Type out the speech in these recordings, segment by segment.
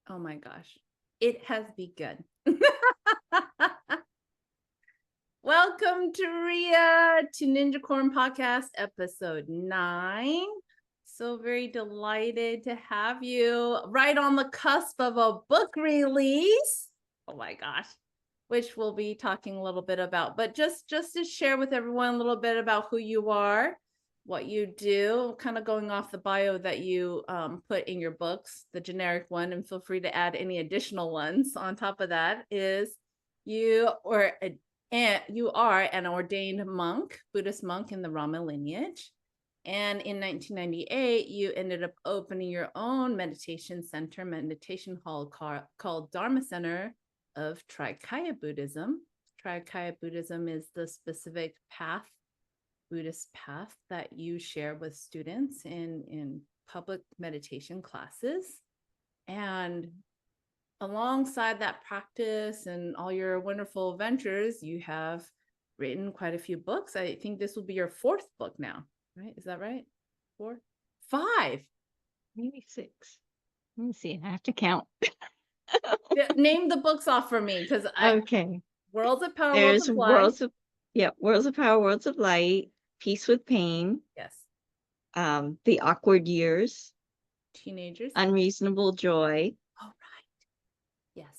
Oh my gosh. It has begun. Welcome, Turiya, to Ninjacorn Podcast, episode 9. So very delighted to have you right on the cusp of a book release. Oh my gosh. Which we'll be talking a little bit about. But just to share with everyone a little bit about who you are, what you do, kind of going off the bio that you put in your books, the generic one, and feel free to add any additional ones on top of that, is you are an ordained monk, Buddhist monk in the Rama lineage. And in 1998, you ended up opening your own meditation center, meditation hall called Dharma Center of Trikaya Buddhism. Trikaya Buddhism is the specific path, Buddhist path, that you share with students in public meditation classes. And alongside that practice and all your wonderful ventures, you have written quite a few books. I think this will be your 4th book now, right? Is that right? 4? 5? Maybe 6. Let me see. I have to count. Name the books off for me, because Okay. Worlds of Power, There's Worlds of Light. Worlds of Power, Worlds of Light, Peace with Pain. Yes. The Awkward Years. Teenagers. Unreasonable Joy. Oh, right. Yes.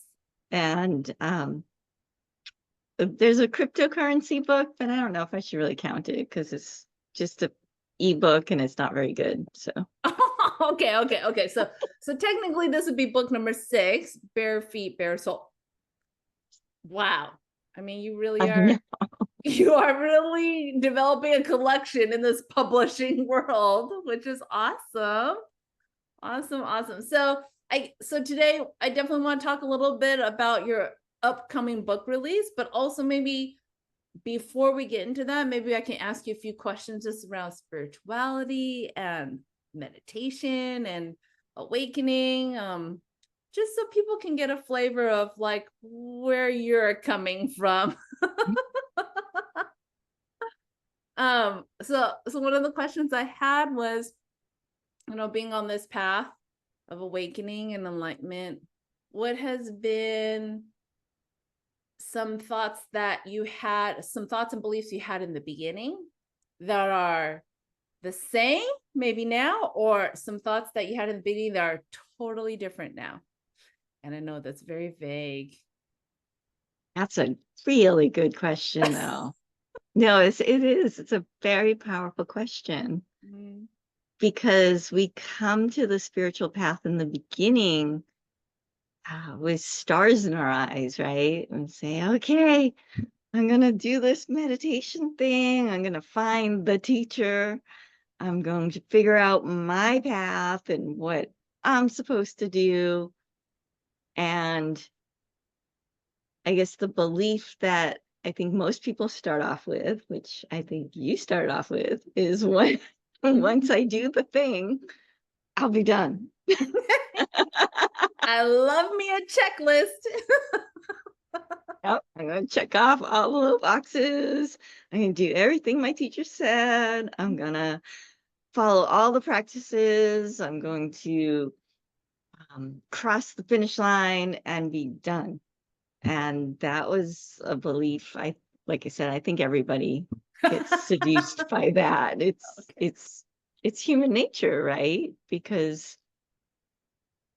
And there's a cryptocurrency book, but I don't know if I should really count it because it's just a ebook and it's not very good. So okay. So technically this would be book number 6, Bare Feet, Bare Soul. Wow. I mean, you really are you are really developing a collection in this publishing world, which is awesome. Awesome. So today I definitely want to talk a little bit about your upcoming book release, but also maybe before we get into that, maybe I can ask you a few questions just around spirituality and meditation and awakening, just so people can get a flavor of like where you're coming from. So one of the questions I had was, being on this path of awakening and enlightenment, what has been some thoughts and beliefs you had in the beginning that are the same maybe now, or some thoughts that you had in the beginning that are totally different now? And I know that's very vague. That's a really good question, though. No, it is. It's a very powerful question. Because we come to the spiritual path in the beginning with stars in our eyes, right? And say, okay, I'm going to do this meditation thing. I'm going to find the teacher. I'm going to figure out my path and what I'm supposed to do. And I guess the belief that I think most people start off with, which I think you started off with, is once I do the thing, I'll be done. I love me a checklist. Yep, I'm going to check off all the little boxes. I'm going to do everything my teacher said. I'm going to follow all the practices. I'm going to cross the finish line and be done. And that was a belief. Like I said, I think everybody gets seduced by that. It's human nature, right? Because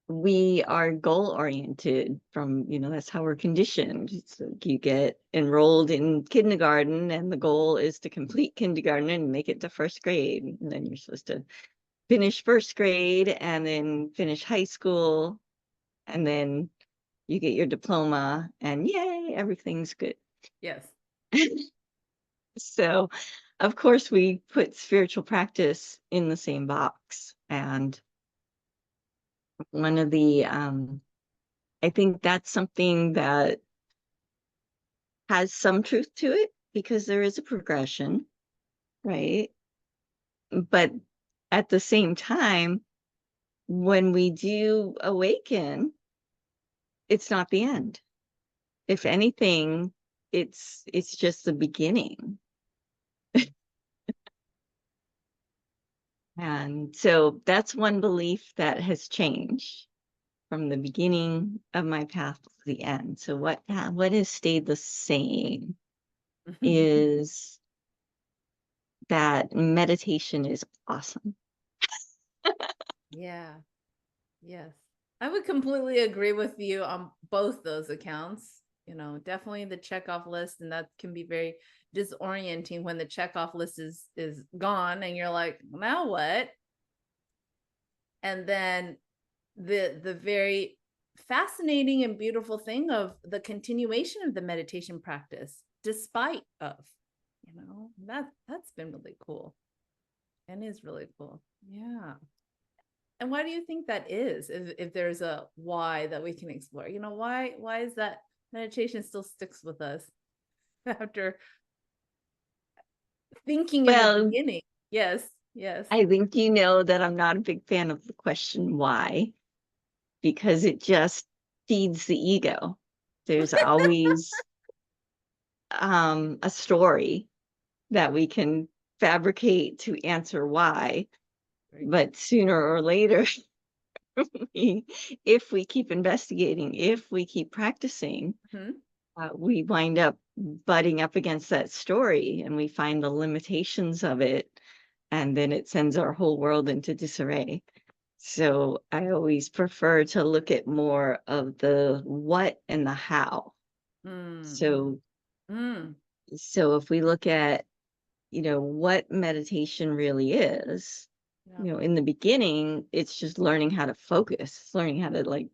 we are goal oriented from, that's how we're conditioned. So you get enrolled in kindergarten and the goal is to complete kindergarten and make it to 1st grade. And then you're supposed to finish 1st grade and then finish high school. And then you get your diploma and yay, everything's good. Yes. So, of course, we put spiritual practice in the same box. And one of the, I think that's something that has some truth to it because there is a progression, right? But at the same time, when we do awaken, it's not the end. If anything, it's just the beginning. And so that's one belief that has changed. from the beginning of my path to the end. So what has stayed the same is that meditation is awesome. Yeah. Yes. I would completely agree with you on both those accounts. Definitely the checkoff list, and that can be very disorienting when the checkoff list is gone and you're like, now what? And then the very fascinating and beautiful thing of the continuation of the meditation practice despite of, that's been really cool and is really cool. Yeah. And why do you think that is? If there's a why that we can explore, why is that meditation still sticks with us after thinking in the Well, beginning? Yes, yes. I think you know that I'm not a big fan of the question why, because it just feeds the ego. There's always a story that we can fabricate to answer why, Very but sooner or later, if we keep investigating, if we keep practicing, true. we wind up butting up against that story and we find the limitations of it, and then it sends our whole world into disarray. So I always prefer to look at more of the what and the how. Mm-hmm. So Mm. so if we look at, what meditation really is, Yeah. in the beginning, it's just learning how to focus, learning how to like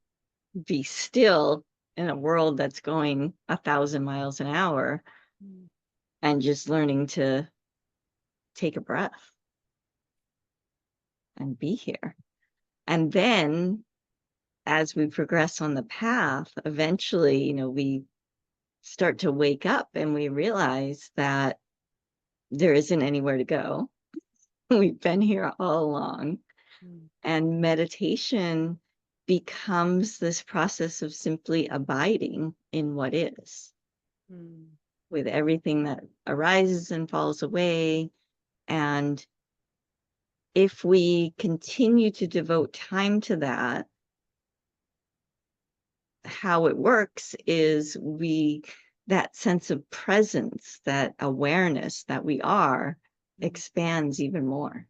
be still in a world that's going 1,000 miles an hour, Mm. and just learning to take a breath and be here. And then as we progress on the path, eventually, we start to wake up and we realize that there isn't anywhere to go. We've been here all along. Mm. And meditation becomes this process of simply abiding in what is, Mm. with everything that arises and falls away. And if we continue to devote time to that, how it works is that sense of presence, that awareness that we are, Mm. expands even more.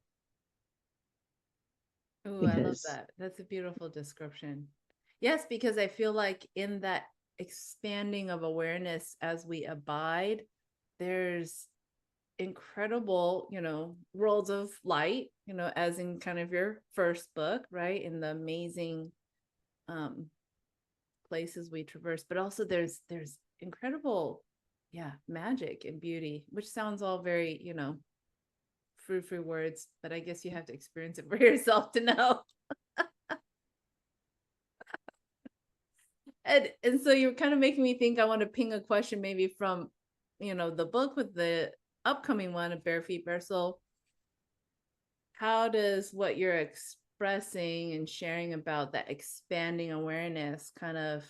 Oh, I love Because that. That's a beautiful description. Yes, because I feel like in that expanding of awareness as we abide, there's incredible, worlds of light, as in kind of your first book, right? In the amazing um places we traverse, but also there's incredible, yeah, magic and beauty, which sounds all very, frou-frou words, but I guess you have to experience it for yourself to know. And so you're kind of making me think I want to ping a question maybe from, the book with the upcoming one of Bare Feet, Bare Soul. How does what you're expressing and sharing about that expanding awareness kind of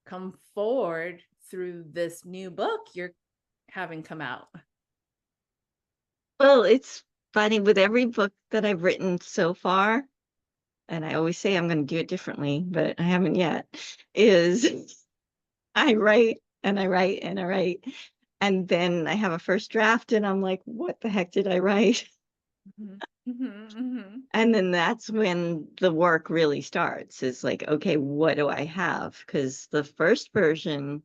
come forward through this new book you're having come out? well, it's funny with every book that I've written so far, and I always say I'm going to do it differently, but I haven't yet, is I write and I write and I write. And then I have a first draft and I'm like, what the heck did I write? Mhm, mhm, mhm, And then that's when the work really starts. Is like, okay, what do I have? Because the first version,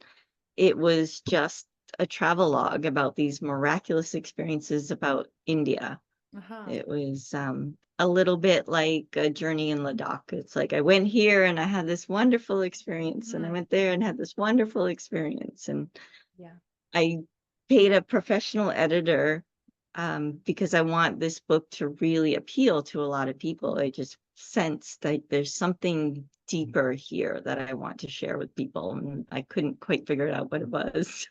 it was just a travel log about these miraculous experiences about India. uh-huh, It was a little bit like a journey in Ladakh. It's like I went here and I had this wonderful experience, and I mhm, went there and had this wonderful experience. And yeah, I paid a professional editor because I want this book to really appeal to a lot of people. I just sensed that there's something deeper here that I want to share with people, and I couldn't quite figure out what it was.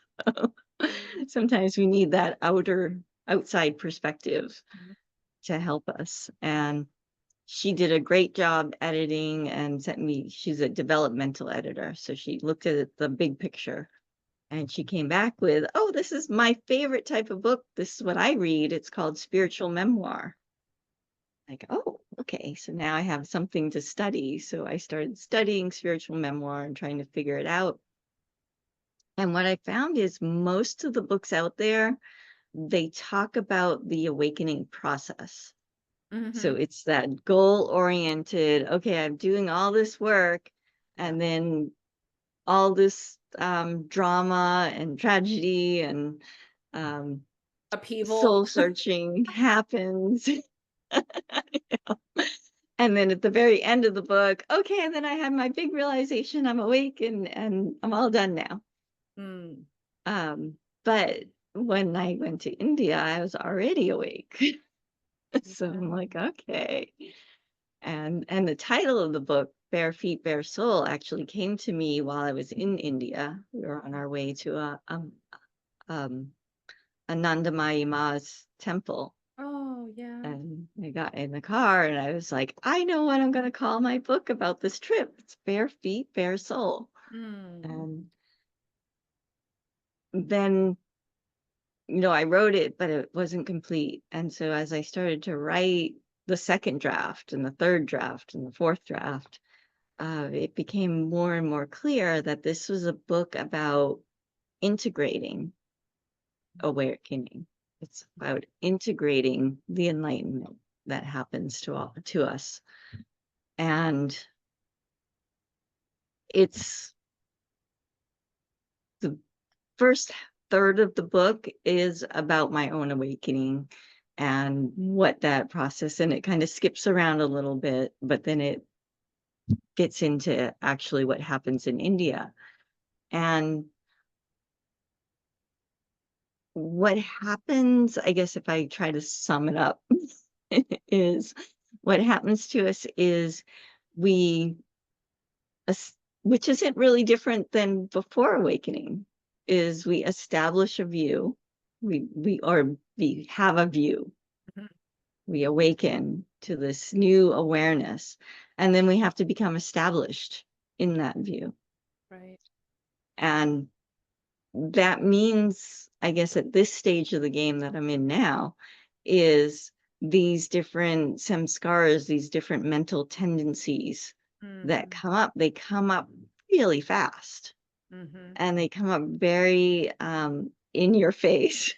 mm, Sometimes we need that outside perspective mhm, to help us. And she did a great job editing and sent me, she's a developmental editor. So she looked at the big picture and she came back with, oh, this is my favorite type of book. This is what I read. It's called spiritual memoir. Like, oh. okay, so now I have something to study. So I started studying spiritual memoir and trying to figure it out. And what I found is most of the books out there, they talk about the awakening process. So Mm-hmm. it's that goal oriented, okay, I'm doing all this work, Yeah. and then all this drama and tragedy and um, Upheaval. soul searching happens. And then at the very end of the book, okay, and then I had my big realization, I'm awake and I'm all done now. Mm. But when I went to India, I was already awake. So I'm Yeah. like, okay. And the title of the book, Bare Feet, Bare Soul, actually came to me while I was in India. We were on our way to um, M.A.Y temple. Oh, yeah. And I got in the car and I was like, I know what I'm going to call my book about this trip. It's Bare Feet, Bare Soul. Mm. And then, I wrote it, but it wasn't complete. And so as I started to write the second draft and the third draft and the fourth draft, it became more and more clear that this was a book about integrating awakening. It's about integrating the enlightenment that happens to us. And it's the first third of the book is about my own awakening and what that process, and it kind of skips around a little bit, but then it gets into actually what happens in India. And what happens, I guess if I try to sum it up, is what happens to us is we, which isn't really different than before awakening, is we establish a view, we have a view, Mhm. we awaken to this new awareness, and then we have to become established in that view. Right. And that means, I guess, at this stage of the game that I'm in now, is these different samskaras, these different mental tendencies that Mm. they come up really fast, Mm-hmm. and they come up very in your face.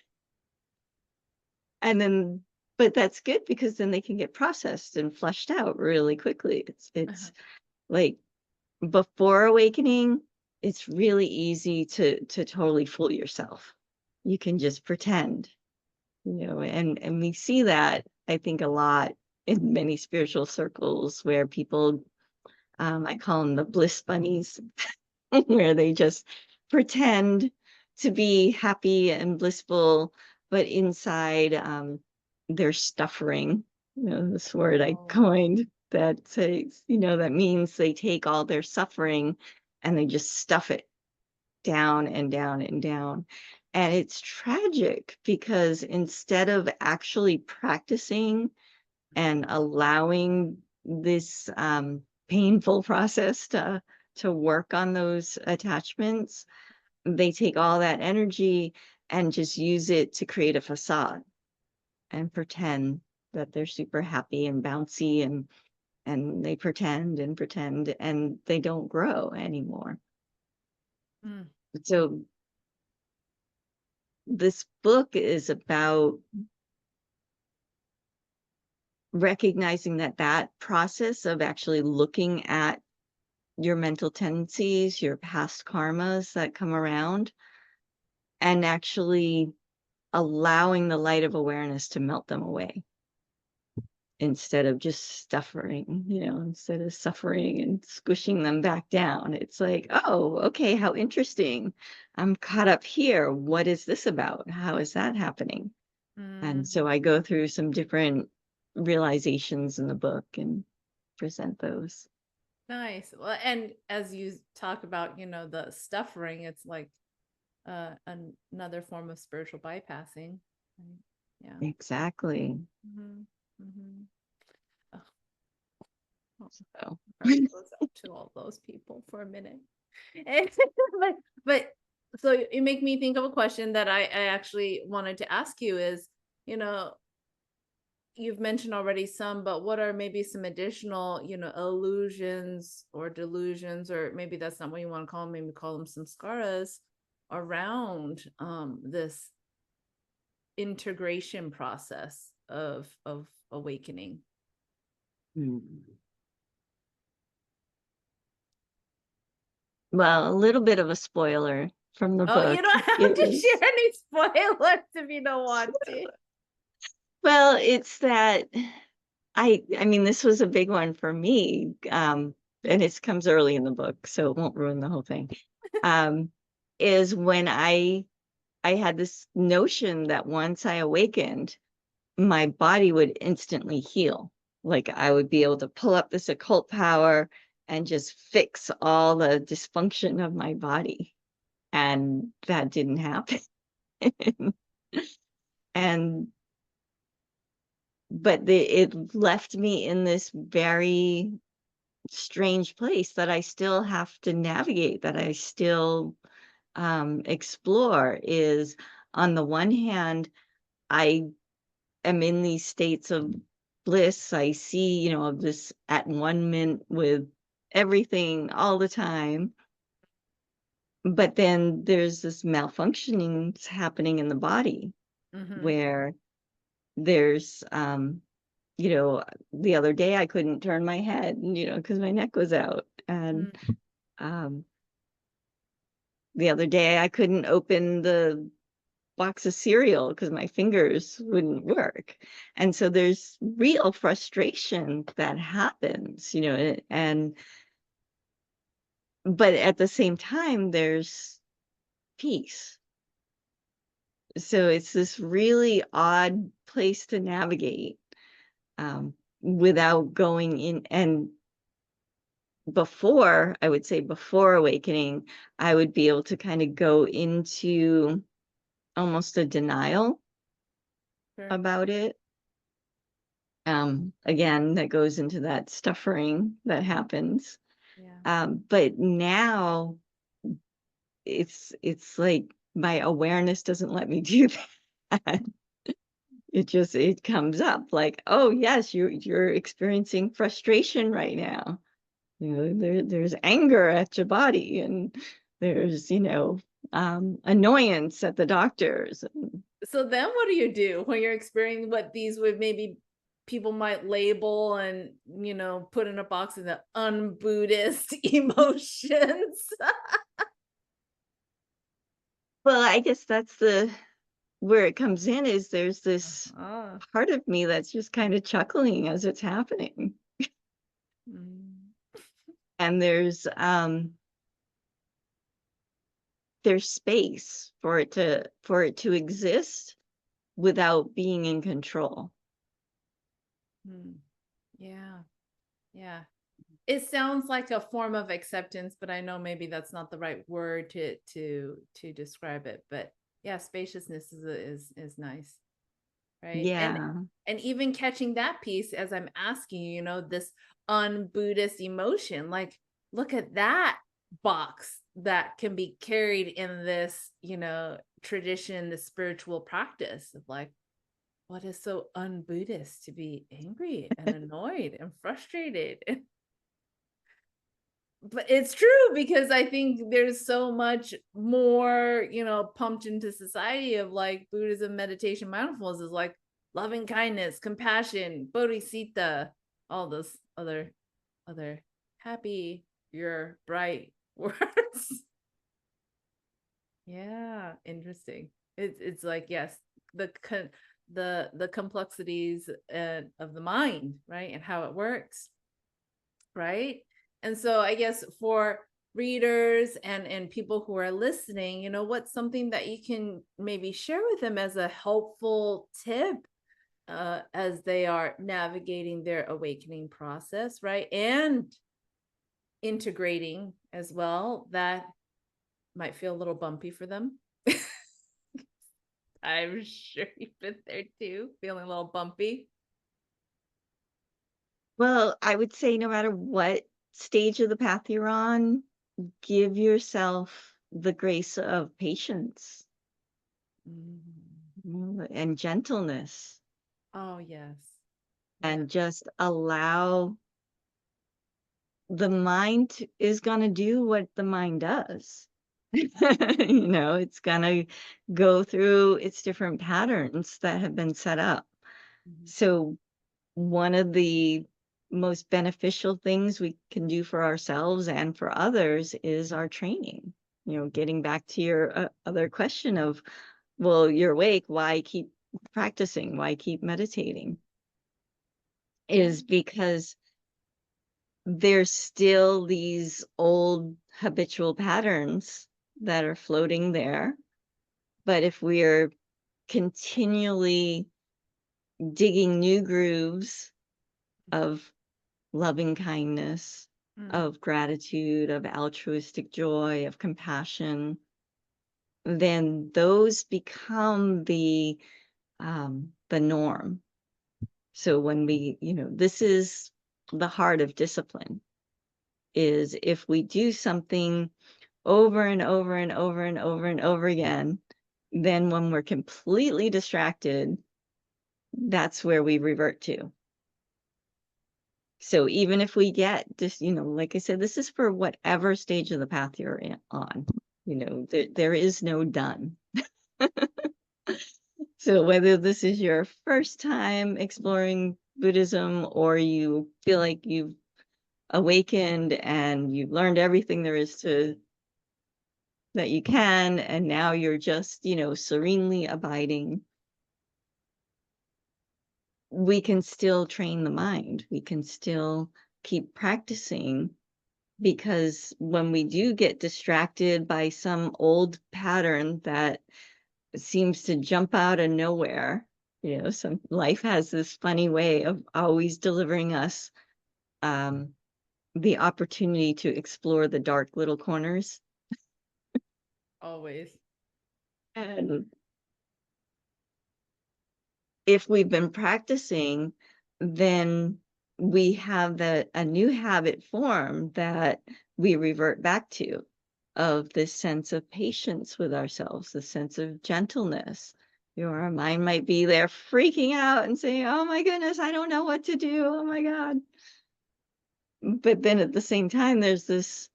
And then, but that's good because then they can get processed and flushed out really quickly. Uh-huh. It's like before awakening, it's really easy to totally fool yourself. You can just pretend, and we see that, I think, a lot in many spiritual circles where people, I call them the bliss bunnies, where they just pretend to be happy and blissful, but inside, they're suffering. This word I Oh. coined that says, that means they take all their suffering and they just stuff it down and down and down. And it's tragic because instead of actually practicing and allowing this painful process to work on those attachments, they take all that energy and just use it to create a facade and pretend that they're super happy and bouncy, and they pretend and they don't grow anymore. Mm. So this book is about recognizing that process of actually looking at your mental tendencies, your past karmas that come around, and actually allowing the light of awareness to melt them away instead of just suffering, instead of suffering and squishing them back down. It's like, oh, okay, how interesting. I'm caught up here. What is this about? How is that happening? And Mm. so I go through some different realizations in the book and present those. Nice. Well, and as you talk about, the suffering, it's like another form of spiritual bypassing. Right? Yeah. Exactly. Mm-hmm. Mm-hmm. Oh, well, So heart goes out to all those people for a minute. but so you make me think of a question that I actually wanted to ask you is, you know, you've mentioned already some, but what are maybe some additional, illusions or delusions, or maybe that's not what you want to call them, maybe call them samskaras around this integration process of awakening? Hmm. Well, a little bit of a spoiler from the Oh, you book don't have to is, share any spoilers if you don't want to. well, it's that I mean, this was a big one for me, and it comes early in the book, so it won't ruin the whole thing. Um, is when I had this notion that once I awakened, my body would instantly heal. Like I would be able to pull up this occult power and just fix all the dysfunction of my body. And that didn't happen. And but it left me in this very strange place that I still have to navigate, that I still explore. Is on the one hand, I am in these states of bliss. I see, this at one mint with everything all the time. But then there's this malfunctioning happening in the body Mm-hmm. where there's, you know, the other day I couldn't turn my head, because my neck was out. And um, the other day I couldn't open the box of cereal because my fingers wouldn't work. And so there's real frustration that happens, and but at the same time there's peace. So it's this really odd place to navigate, without going in. And before, I would say before awakening, I would be able to kind of go into almost a denial Sure. about it. Again, that goes into that suffering that happens. Yeah. But now it's like my awareness doesn't let me do that. It comes up like, oh yes, you're experiencing frustration right now. There's anger at your body, and there's, annoyance at the doctors. So then what do you do when you're experiencing what these would maybe people might label and, put in a box of the un-Buddhist emotions? Well, I guess that's the where it comes in, is there's this Ah. part of me that's just kind of chuckling as it's happening. Mm. And there's space for it to exist without being in control. Mm. Yeah. Yeah. It sounds like a form of acceptance, but I know maybe that's not the right word to describe it. But yeah, spaciousness is nice, right? Yeah. And even catching that piece as I'm asking you, this un-Buddhist emotion, like look at that box that can be carried in this, tradition, the spiritual practice of like, what is so un-Buddhist to be angry and annoyed and frustrated? But it's true, because I think there's so much more, pumped into society of like Buddhism, meditation, mindfulness is like loving kindness, compassion, bodhisattva, all those other happy, you're bright words. Yeah, interesting. It's like, yes, the the complexities of the mind, right, and how it works, right? And so I guess for readers and people who are listening, what's something that you can maybe share with them as a helpful tip as they are navigating their awakening process, right? And integrating as well, that might feel a little bumpy for them. I'm sure you've been there too, feeling a little bumpy. Well, I would say no matter what stage of the path you're on, give yourself the grace of patience, Mm. and gentleness. Oh, yes. and just allow the mind is going to do what the mind does. It's going to go through its different patterns that have been set up. So one of the most beneficial things we can do for ourselves and for others is our training. Getting back to your other question of, well, you're awake, why keep practicing? Why keep meditating? Is because there's still these old habitual patterns that are floating there. But if we're continually digging new grooves of loving kindness, of gratitude, of altruistic joy, of compassion, then those become the norm. So when this is the heart of discipline, is if we do something over and over and over and over and over again, then when we're completely distracted, that's where we revert to. So even if we get just, like I said, this is for whatever stage of the path you're on. There is no done. So whether this is your first time exploring Buddhism, or you feel like you've awakened and you've learned everything there is that you can, and now you're just, serenely abiding, we can still train the mind. We can still keep practicing, because when we do get distracted by some old pattern that seems to jump out of nowhere, some life has this funny way of always delivering us the opportunity to explore the dark little corners. Always. And if we've been practicing, then we have a new habit form that we revert back to, of this sense of patience with ourselves, the sense of gentleness. Our mind might be there freaking out and saying, oh my goodness, I don't know what to do. Oh my God. But then at the same time, there's this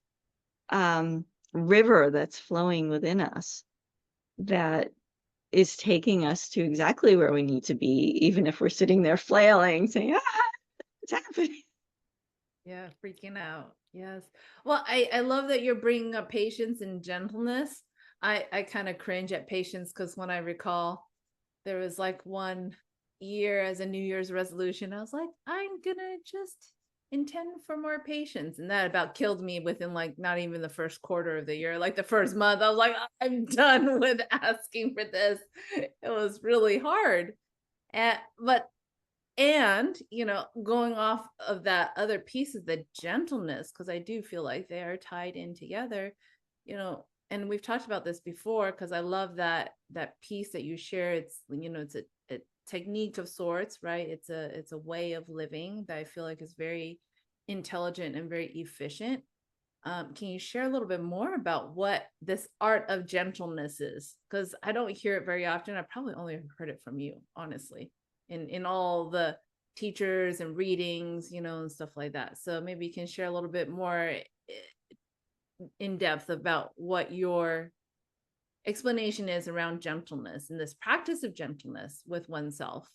river that's flowing within us that is taking us to exactly where we need to be, even if we're sitting there flailing, saying, what's happening? Yeah, freaking out. Yes. Well, I love that you're bringing up patience and gentleness. I kind of cringe at patience, because when I recall, there was like one year as a New Year's resolution, I was like, I'm gonna just intend for more patience. And that about killed me within like not even the first quarter of the year. Like the first month, I was like, I'm done with asking for this. It was really hard. And going off of that other piece of the gentleness, because I do feel like they are tied in together, and we've talked about this before, because I love that piece that you share. It's a technique of sorts, right? It's a way of living that I feel like is very intelligent and very efficient. Can you share a little bit more about what this art of gentleness is? Because I don't hear it very often. I probably only heard it from you, honestly, in all the teachers and readings, and stuff like that. So maybe you can share a little bit more in depth about what your explanation is around gentleness and this practice of gentleness with oneself.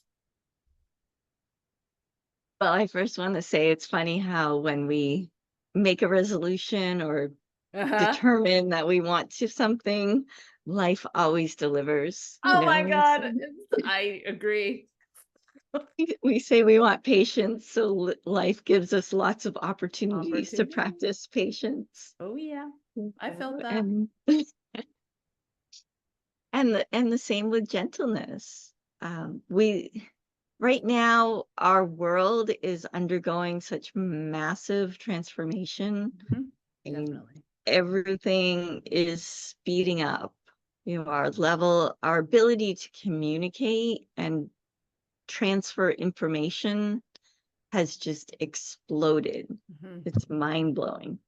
Well, I first want to say it's funny how when we make a resolution or determine that we want to something, life always delivers. Oh my God. I agree. We say we want patience, so life gives us lots of opportunities to practice patience. Oh yeah, I felt that. And the same with gentleness. We right now, our world is undergoing such massive transformation. Definitely. Everything is speeding up. Our ability to communicate and transfer information has just exploded. It's mind-blowing.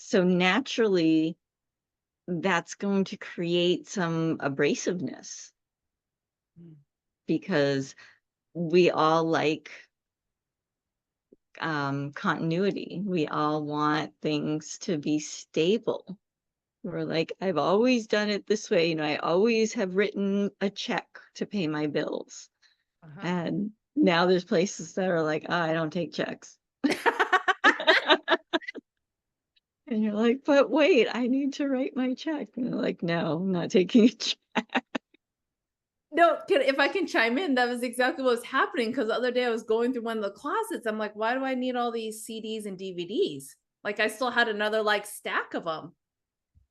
So naturally, that's going to create some abrasiveness, because we all like continuity. We all want things to be stable. We're like, I've always done it this way. I always have written a check to pay my bills. And now there's places that are like, oh, I don't take checks. And you're like, but wait, I need to write my check. And they're like, no, I'm not taking a check. No, if I can chime in, that was exactly what was happening. Because the other day I was going through one of the closets. I'm like, why do I need all these CDs and DVDs? Like I still had another like stack of them.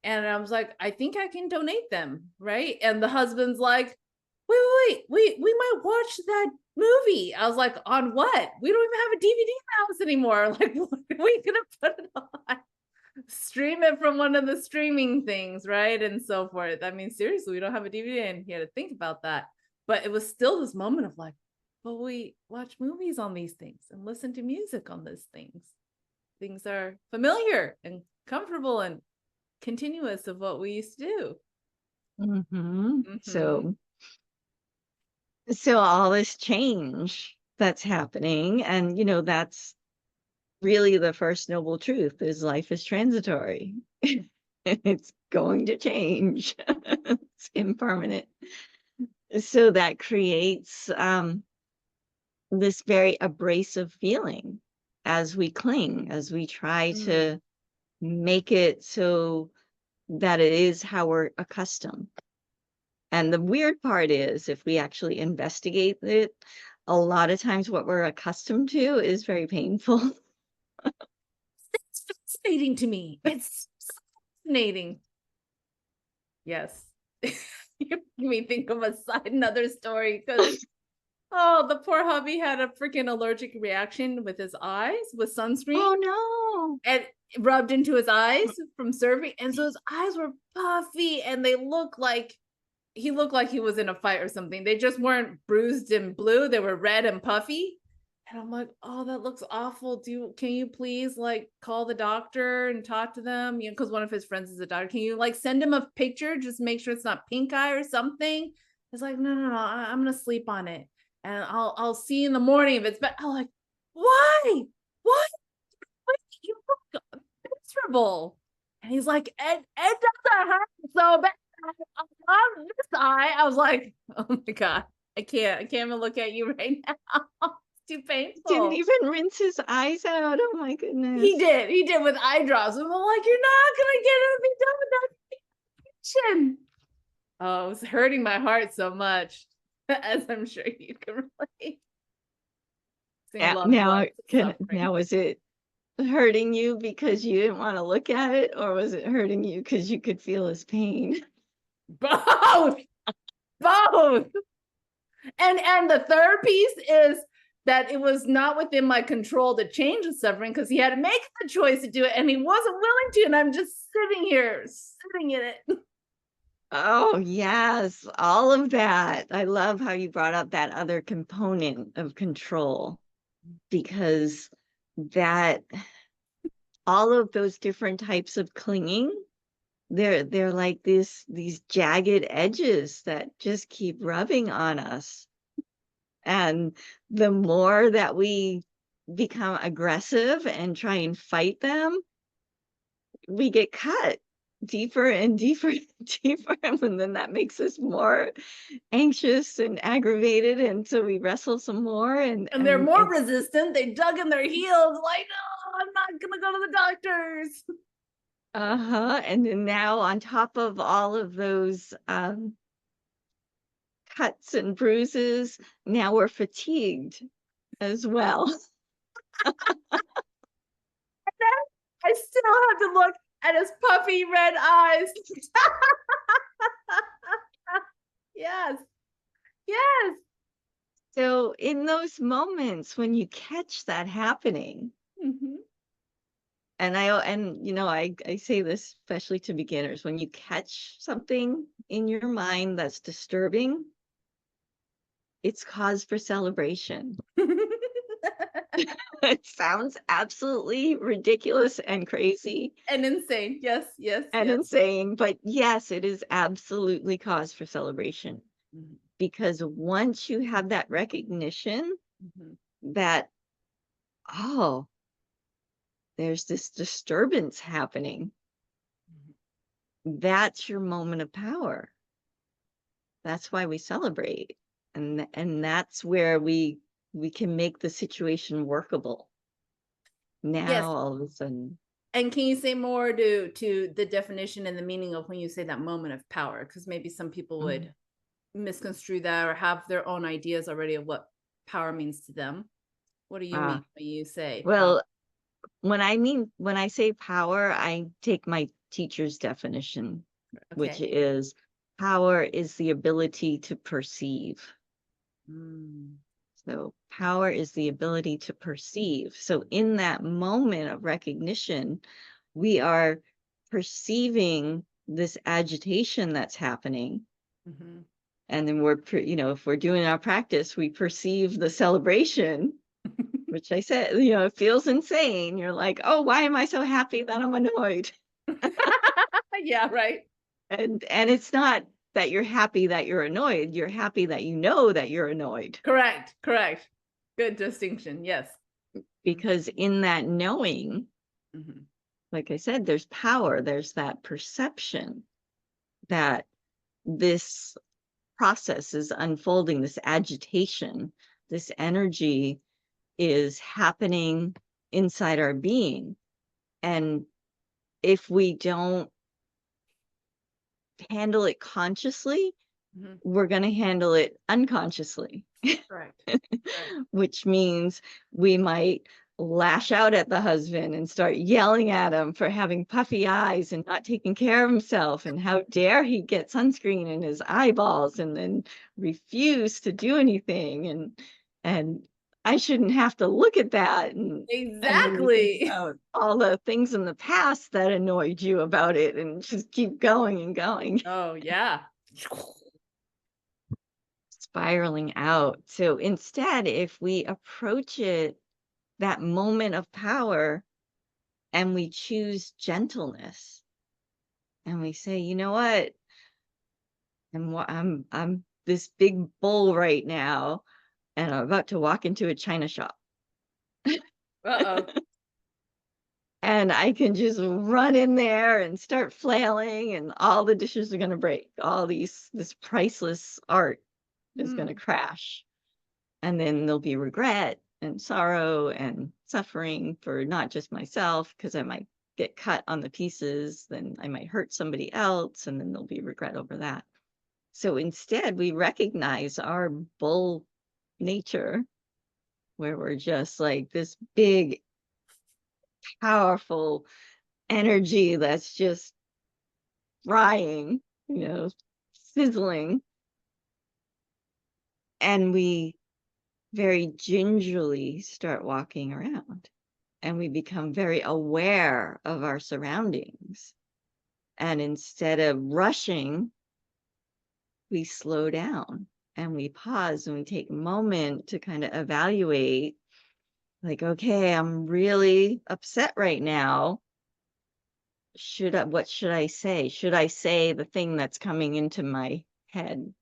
And I was like, I think I can donate them. Right. And the husband's like, wait, we might watch that movie. I was like, on what? We don't even have a DVD in the house anymore. Like, what are we going to put it on? Stream it from one of the streaming things, right? And so forth. I mean, seriously, we don't have a DVD, and he had to think about that. But it was still this moment of like, well, we watch movies on these things and listen to music on these things. Things are familiar and comfortable and continuous of what we used to do. So all this change that's happening, and that's really the first noble truth, is life is transitory. It's going to change. It's impermanent. So that creates this very abrasive feeling as we cling, as we try to make it so that it is how we're accustomed. And the weird part is, if we actually investigate it, a lot of times what we're accustomed to is very painful. It's fascinating to me. It's fascinating. Yes. You made me think of another story, because the poor hubby had a freaking allergic reaction with his eyes with sunscreen. Oh no. And rubbed into his eyes from surfing. And so his eyes were puffy, and he looked like he was in a fight or something. They just weren't bruised and blue. They were red and puffy. And I'm like, oh, that looks awful. Can you please like call the doctor and talk to them? Because one of his friends is a doctor. Can you like send him a picture? Just make sure it's not pink eye or something. It's like, no, I'm gonna sleep on it. And I'll see you in the morning if it's better. I'm like, why? What? You look miserable. And he's like, Ed doesn't hurt so bad on this eye. I was like, oh my God, I can't even look at you right now. Too painful. Didn't even rinse his eyes out. Oh my goodness. He did with eye drops. I'm like, you're not gonna get anything done with that condition. Oh, it was hurting my heart so much, as I'm sure you can relate. Now is it hurting you because you didn't want to look at it, or was it hurting you because you could feel his pain? Both. And the third piece is that it was not within my control to change the suffering, because he had to make the choice to do it, and he wasn't willing to, and I'm just sitting here sitting in it. Oh yes, all of that. I love how you brought up that other component of control, because that all of those different types of clinging, they're like these jagged edges that just keep rubbing on us. And the more that we become aggressive and try and fight them, we get cut deeper and deeper and deeper. And then that makes us more anxious and aggravated. And so we wrestle some more. And they're more resistant. They dug in their heels like, no, I'm not going to go to the doctors. And then now, on top of all of those cuts and bruises, now we're fatigued as well. And then I still have to look at his puffy red eyes. Yes. So in those moments when you catch that happening, and I say this especially to beginners, when you catch something in your mind that's disturbing, it's cause for celebration. It sounds absolutely ridiculous and crazy. And insane. Yes. And insane. But yes, it is absolutely cause for celebration. Because once you have that recognition that, oh, there's this disturbance happening, that's your moment of power. That's why we celebrate. And that's where we can make the situation workable. Now, Yes. all of a sudden. And can you say more to the definition and the meaning of when you say that moment of power? Because maybe some people would misconstrue that or have their own ideas already of what power means to them. What do you mean when you say well, power? when I say power, I take my teacher's definition, which Okay. is power is the ability to perceive. So power is the ability to perceive. So in that moment of recognition, we are perceiving this agitation that's happening. And then if we're doing our practice, we perceive the celebration, which I said, it feels insane. You're like, oh, why am I so happy that I'm annoyed? Yeah, right. And it's not that you're happy that you're annoyed. You're happy that you know that you're annoyed. Correct. Good distinction. Yes. Because in that knowing, like I said, there's power, there's that perception that this process is unfolding, this agitation, this energy is happening inside our being. And if we don't handle it consciously, we're going to handle it unconsciously. Correct. Which means we might lash out at the husband and start yelling at him for having puffy eyes and not taking care of himself, and how dare he get sunscreen in his eyeballs, and then refuse to do anything, and I shouldn't have to look at that, and then you think Exactly. about all the things in the past that annoyed you about it, and just keep going and going. Oh, yeah. Spiraling out. So instead, if we approach it, that moment of power, and we choose gentleness, and we say, you know what, I'm this big bull right now, and I'm about to walk into a china shop. Uh-oh. And I can just run in there and start flailing, and all the dishes are going to break. This priceless art is going to crash. And then there'll be regret and sorrow and suffering for not just myself, because I might get cut on the pieces, then I might hurt somebody else, and then there'll be regret over that. So instead, we recognize our bull nature, where we're just like this big, powerful energy that's just frying, sizzling. And we very gingerly start walking around, and we become very aware of our surroundings. And instead of rushing, we slow down and we pause, and we take a moment to kind of evaluate, like, okay, I'm really upset right now. What should I say? Should I say the thing that's coming into my head?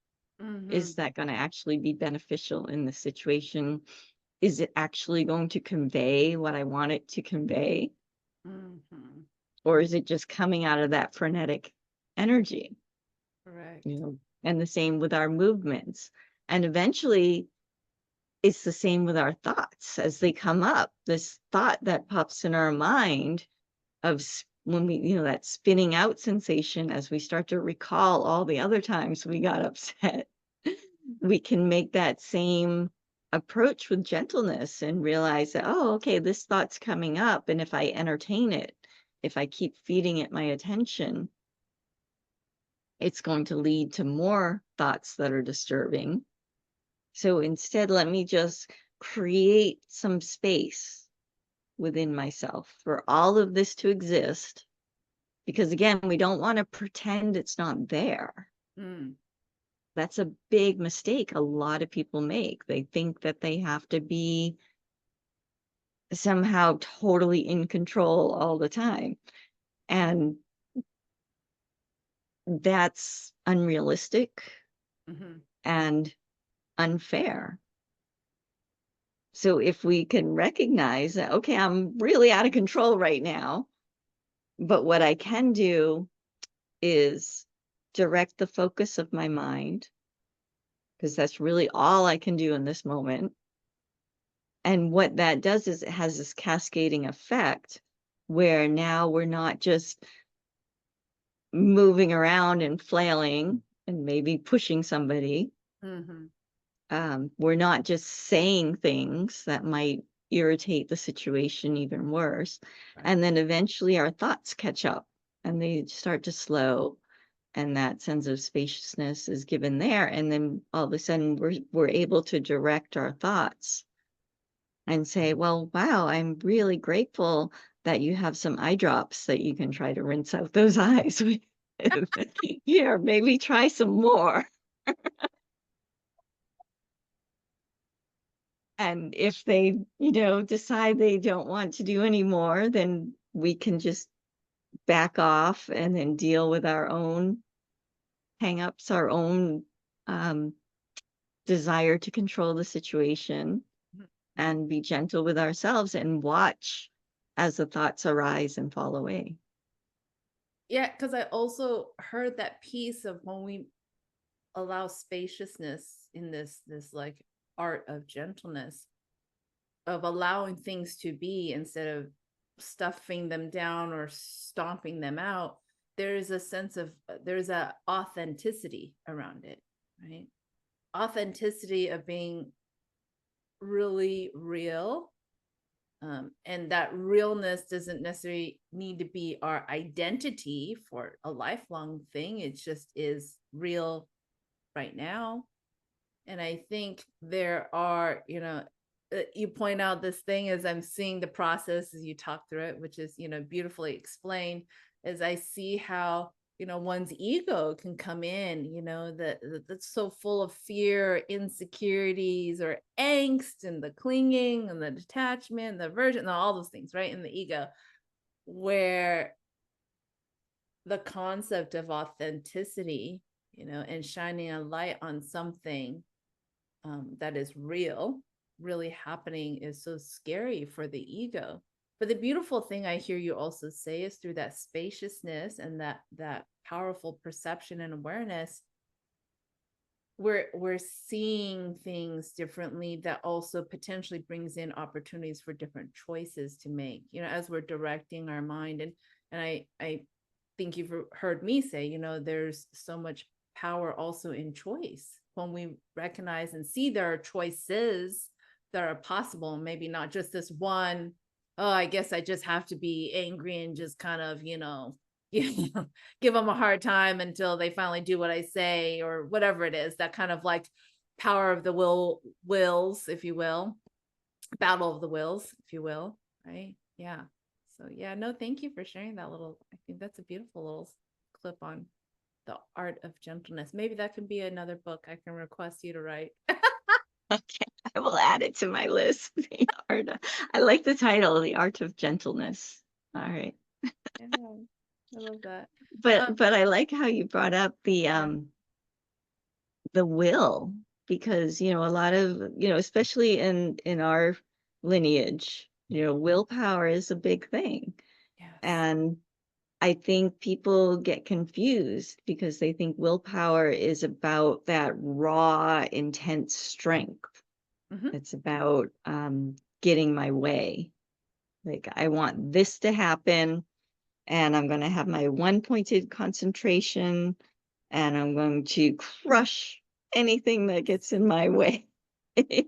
Is that going to actually be beneficial in the situation? Is it actually going to convey what I want it to convey? Or is it just coming out of that frenetic energy? Correct. And the same with our movements. And eventually, it's the same with our thoughts as they come up. This thought that pops in our mind of when we, that spinning out sensation, as we start to recall all the other times we got upset, we can make that same approach with gentleness and realize that, oh, okay, this thought's coming up. And if I entertain it, if I keep feeding it my attention, it's going to lead to more thoughts that are disturbing. So instead, let me just create some space within myself for all of this to exist. Because again, we don't want to pretend it's not there. That's a big mistake a lot of people make. They think that they have to be somehow totally in control all the time. And that's unrealistic. and unfair. So if we can recognize that, okay, I'm really out of control right now, but what I can do is direct the focus of my mind, because that's really all I can do in this moment. And what that does is it has this cascading effect where now we're not just moving around and flailing and maybe pushing somebody. We're not just saying things that might irritate the situation even worse. And then eventually our thoughts catch up and they start to slow, and that sense of spaciousness is given there. And then all of a sudden we're able to direct our thoughts and say, well, wow, I'm really grateful that you have some eye drops that you can try to rinse out those eyes with. Here, maybe try some more. And if they, decide they don't want to do any more, then we can just back off and then deal with our own hang-ups, our own desire to control the situation, and be gentle with ourselves and watch as the thoughts arise and fall away. Yeah, because I also heard that piece of when we allow spaciousness in this like art of gentleness, of allowing things to be instead of stuffing them down or stomping them out. There's a sense of there's a authenticity around it, right? Authenticity of being really real. And that realness doesn't necessarily need to be our identity for a lifelong thing. It just is real right now. And I think there are, you point out this thing as I'm seeing the process as you talk through it, which is, beautifully explained, as I see how, one's ego can come in, that's so full of fear, insecurities, or angst, and the clinging and the detachment, the aversion, all those things, right? In the ego, where the concept of authenticity, and shining a light on something that is real, really happening, is so scary for the ego. But the beautiful thing I hear you also say is through that spaciousness and that powerful perception and awareness, we're seeing things differently. That also potentially brings in opportunities for different choices to make, as we're directing our mind. And I think you've heard me say, there's so much power also in choice when we recognize and see there are choices that are possible, and maybe not just this one, oh, I guess I just have to be angry and just kind of, give them a hard time until they finally do what I say, or whatever it is, that kind of like power of the wills, if you will, battle of the wills, if you will, right? Yeah. So yeah, no, thank you for sharing that little, I think that's a beautiful little clip on the art of gentleness. Maybe that can be another book I can request you to write. Okay, I will add it to my list. I like the title, The Art of Gentleness. All right. Yeah, I love that. But I like how you brought up the will, because a lot of, especially in our lineage, willpower is a big thing. Yes. And I think people get confused because they think willpower is about that raw, intense strength. It's about getting my way. Like, I want this to happen, and I'm going to have my one pointed concentration, and I'm going to crush anything that gets in my way. Can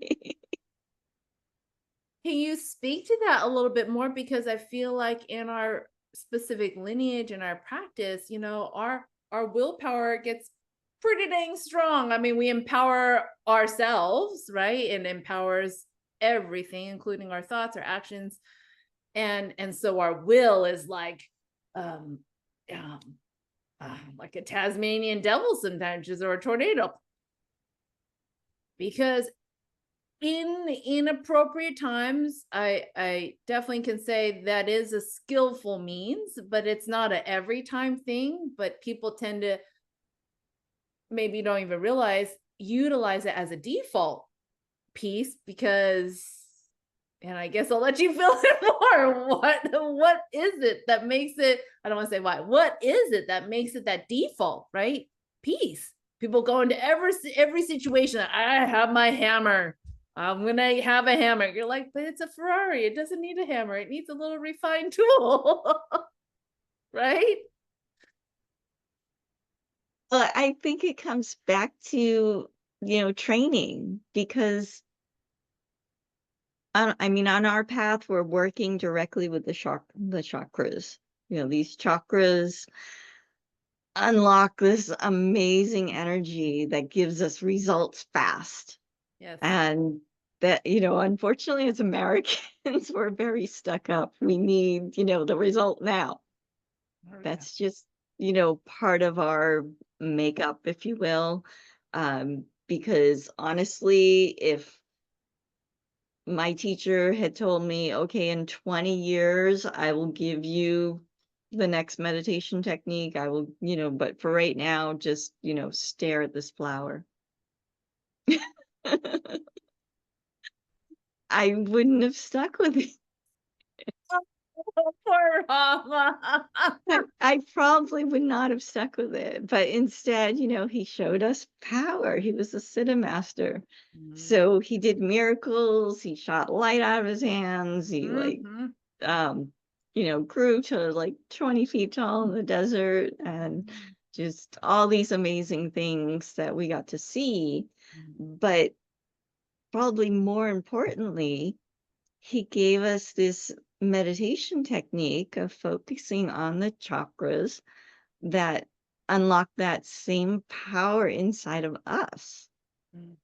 you speak to that a little bit more? Because I feel like in our specific lineage and our practice, our willpower gets pretty dang strong. I mean, we empower ourselves, right? And empowers everything, including our thoughts, our actions. And so our will is like like a Tasmanian devil sometimes, or a tornado. Because in inappropriate times, I definitely can say that is a skillful means, but it's not a every time thing. But people tend to maybe don't even realize utilize it as a default piece because, and I guess I'll let you fill in more. What is it that makes it, I don't want to say why, what is it that makes it that default, right? Piece. People go into every situation. I have my hammer. I'm gonna have a hammer. You're like, but it's a Ferrari. It doesn't need a hammer. It needs a little refined tool. Right? Well, I think it comes back to, training, because I mean, on our path, we're working directly with the chakras. These chakras unlock this amazing energy that gives us results fast. Yes. And that, unfortunately, as Americans, we're very stuck up. We need, the result now. That's just, part of our makeup, if you will. Because honestly, if my teacher had told me, okay, in 20 years, I will give you the next meditation technique, I will, but for right now, just, stare at this flower. I wouldn't have stuck with it. Poor mama. I probably would not have stuck with it, but instead, he showed us power. He was a Siddha master. So he did miracles. He shot light out of his hands. He um, grew to like 20 feet tall in the desert, and just all these amazing things that we got to see. But probably more importantly, he gave us this meditation technique of focusing on the chakras that unlock that same power inside of us.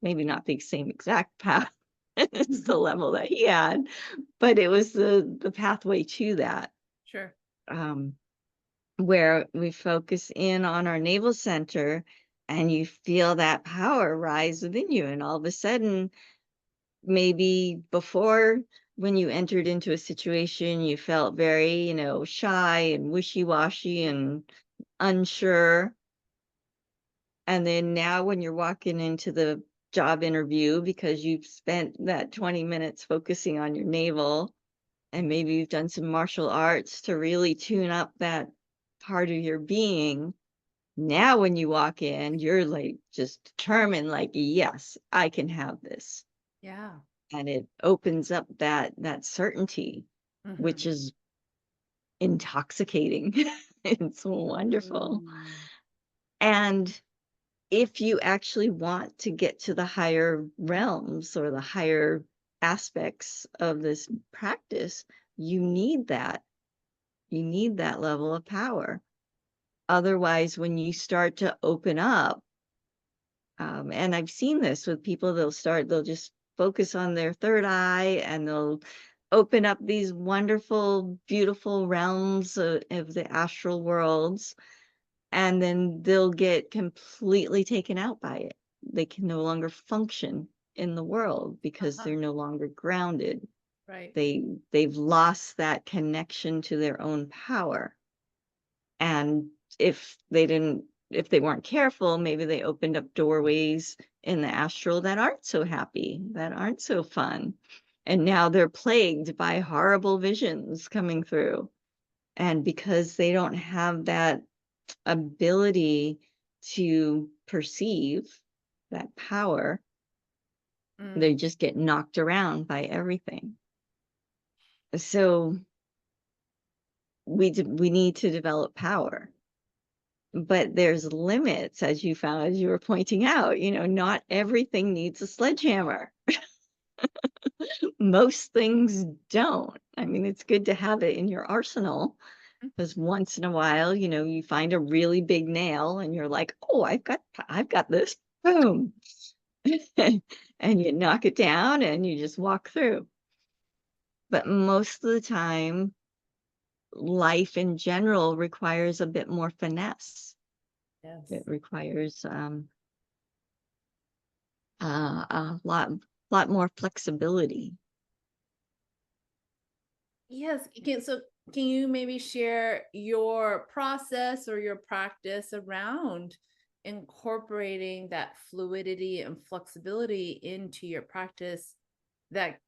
Maybe not the same exact path. It's the level that he had, but it was the pathway to that. Sure. Where we focus in on our navel center, and you feel that power rise within you, and all of a sudden, maybe before, when you entered into a situation, you felt very, shy and wishy-washy and unsure. And then now when you're walking into the job interview, because you've spent that 20 minutes focusing on your navel, and maybe you've done some martial arts to really tune up that part of your being, now when you walk in, you're like just determined, like, yes, I can have this. Yeah. And it opens up that certainty, which is intoxicating. It's wonderful. And if you actually want to get to the higher realms or the higher aspects of this practice, you need that. You need that level of power. Otherwise, when you start to open up, and I've seen this with people, they'll just focus on their third eye, and they'll open up these wonderful, beautiful realms of the astral worlds, and then they'll get completely taken out by it. They can no longer function in the world because they're no longer grounded. Right. They've lost that connection to their own power. And if they weren't careful, maybe they opened up doorways in the astral that aren't so happy, that aren't so fun. And now they're plagued by horrible visions coming through. And because they don't have that ability to perceive that power, they just get knocked around by everything. So we need to develop power. But there's limits, as you were pointing out, not everything needs a sledgehammer. Most things don't. I mean, it's good to have it in your arsenal, because once in a while, you find a really big nail and you're like, oh, I've got this. Boom. And you knock it down and you just walk through. But most of the time, life in general requires a bit more finesse. Yes. It requires a lot more flexibility. Yes. Can you maybe share your process or your practice around incorporating that fluidity and flexibility into your practice that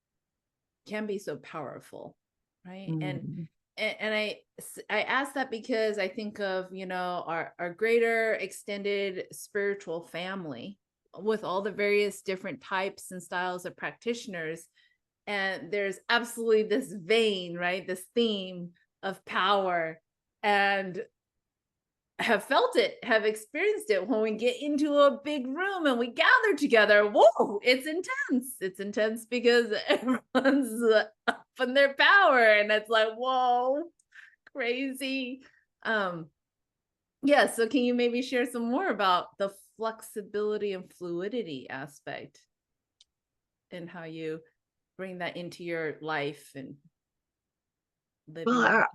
can be so powerful, right? Mm. And I ask that because I think of, you know, our greater extended spiritual family with all the various different types and styles of practitioners. And there's absolutely this vein, right? This theme of power, and have felt it, have experienced it when we get into a big room and we gather together. Whoa, it's intense. It's intense because everyone's up in their power, and it's like, whoa, crazy. Um, yeah, so can you maybe share some more about the flexibility and fluidity aspect and how you bring that into your life and living? Well,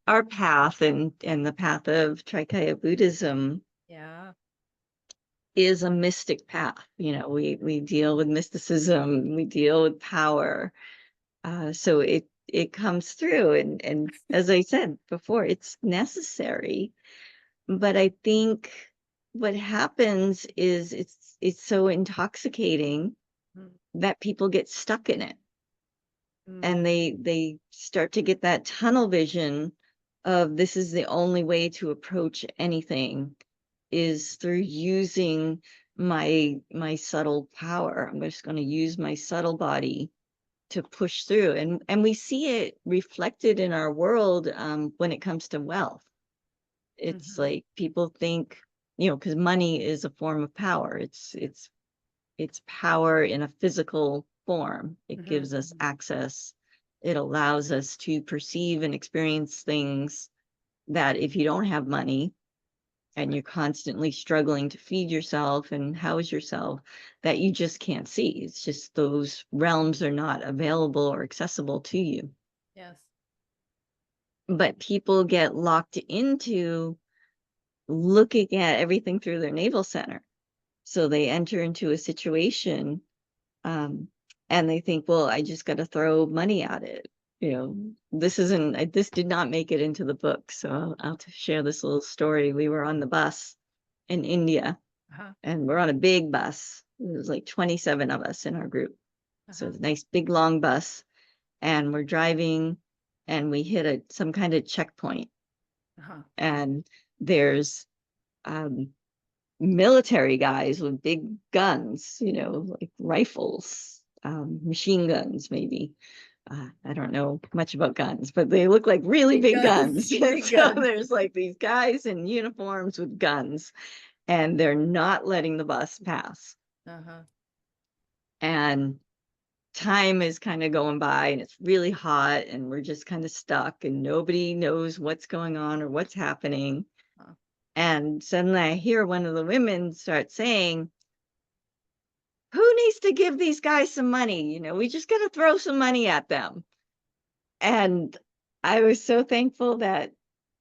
our path and the path of Trikaya Buddhism Yeah. is a mystic path. You know, we deal with mysticism, we deal with power. So it comes through, and as I said before, it's necessary. But I think what happens is it's so intoxicating Mm, that people get stuck in it, mm, and they start to get that tunnel vision of this is the only way to approach anything is through using my subtle power. I'm just going to use my subtle body to push through, and we see it reflected in our world when it comes to wealth. It's mhm, like people think, you know, because money is a form of power. It's power in a physical form. It mhm, gives us mhm. access. It allows us to perceive and experience things that if you don't have money and you're constantly struggling to feed yourself and house yourself, that you just can't see. It's just those realms are not available or accessible to you. Yes. But people get locked into looking at everything through their navel center. So they enter into a situation, um, and they think, well, I just got to throw money at it. You know, this did not make it into the book. So I'll share this little story. We were on the bus in India, Uh-huh. and we're on a big bus. It was like 27 of us in our group. So Uh-huh. it's a nice big long bus, and we're driving, and we hit some kind of checkpoint, Uh-huh. and there's um, military guys with big guns, you know, like rifles, machine guns, maybe. I don't know much about guns, but they look like really Big big guns. guns. Big So guns. there's like these guys in uniforms with guns, and they're not letting the bus pass. Uh-huh. And time is kind of going by, and it's really hot, and we're just kind of stuck, and nobody knows what's going on or what's happening. Uh-huh. And suddenly I hear one of the women start saying, who needs to give these guys some money? You know, we just got to throw some money at them. And I was so thankful that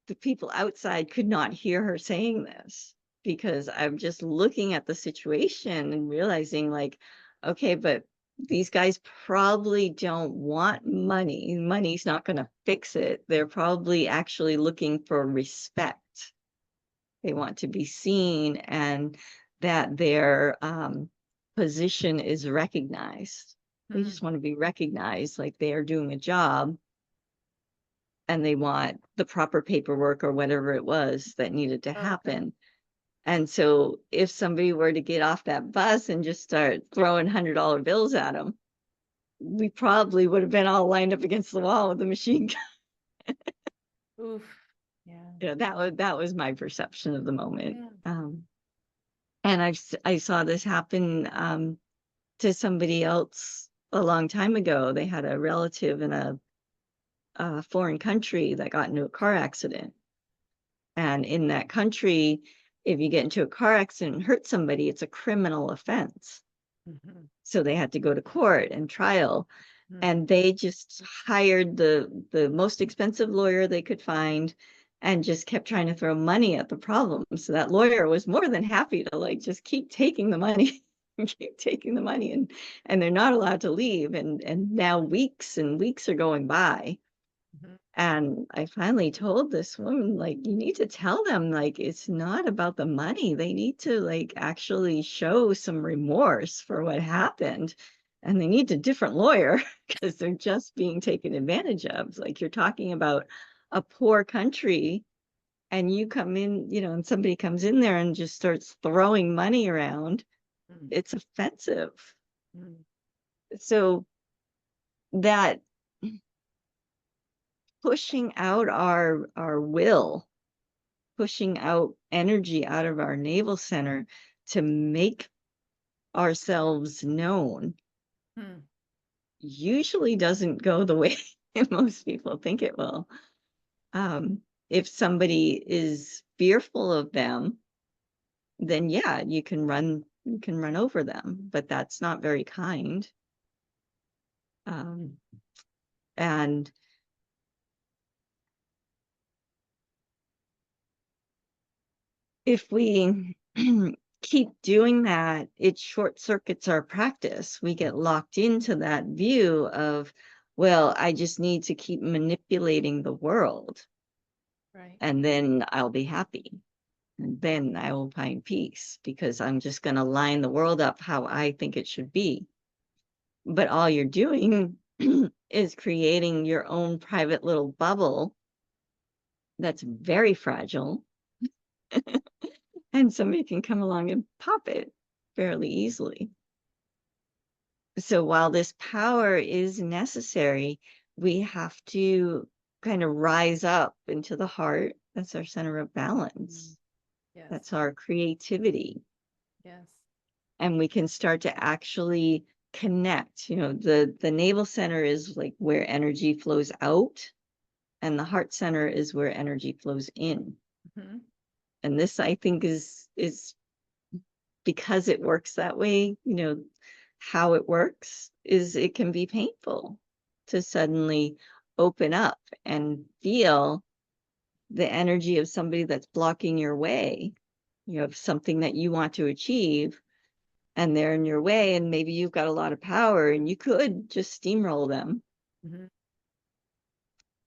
the people outside could not hear her saying this, because I'm just looking at the situation and realizing, like, okay, but these guys probably don't want money. Money's not going to fix it. They're probably actually looking for respect. They want to be seen, and that their position is recognized. They Mhm. just want to be recognized like they are doing a job, and they want the proper paperwork or whatever it was that needed to Okay. happen. And so if somebody were to get off that bus and just start throwing $100 bills at them, we probably would have been all lined up against the wall with the machine gun. Oof. Yeah. You know, that was my perception of the moment. Yeah. And I saw this happen to somebody else a long time ago. They had a relative in a foreign country that got into a car accident. And in that country, if you get into a car accident and hurt somebody, it's a criminal offense. Mhm. So they had to go to court and trial. Mhm. And they just hired the most expensive lawyer they could find, and just kept trying to throw money at the problem. So that lawyer was more than happy to like just keep taking the money keep taking the money, and they're not allowed to leave. And now weeks and weeks are going by, Mhm. And I finally told this woman, like, you need to tell them, like, it's not about the money. They need to, like, actually show some remorse for what happened. And they need a different lawyer because they're just being taken advantage of. Like, you're talking about a poor country, and you come in, and somebody comes in there and just starts throwing money around. Mm, It's offensive. mm, So that pushing out our will, pushing out energy out of our navel center to make ourselves known mm, usually doesn't go the way most people think it will. Um, if somebody is fearful of them, then yeah, you can run over them, but that's not very kind. Um, and if we keep doing that, it short circuits our practice. We get locked into that view of, well, I just need to keep manipulating the world right. and then I'll be happy. And then I will find peace because I'm just going to line the world up how I think it should be. But all you're doing is creating your own private little bubble that's very fragile, and somebody can come along and pop it fairly easily. So while this power is necessary, we have to kind of rise up into the heart. That's our center of Mm, balance. yes. That's our creativity. Yes. And we can start to actually connect. The navel center is like where energy flows out, and the heart center is where energy flows in. Mhm. And this, I think, is because it works that way, how it works is it can be painful to suddenly open up and feel the energy of somebody that's blocking your way. You have something that you want to achieve, and they're in your way, and maybe you've got a lot of power and you could just steamroll them. Mhm.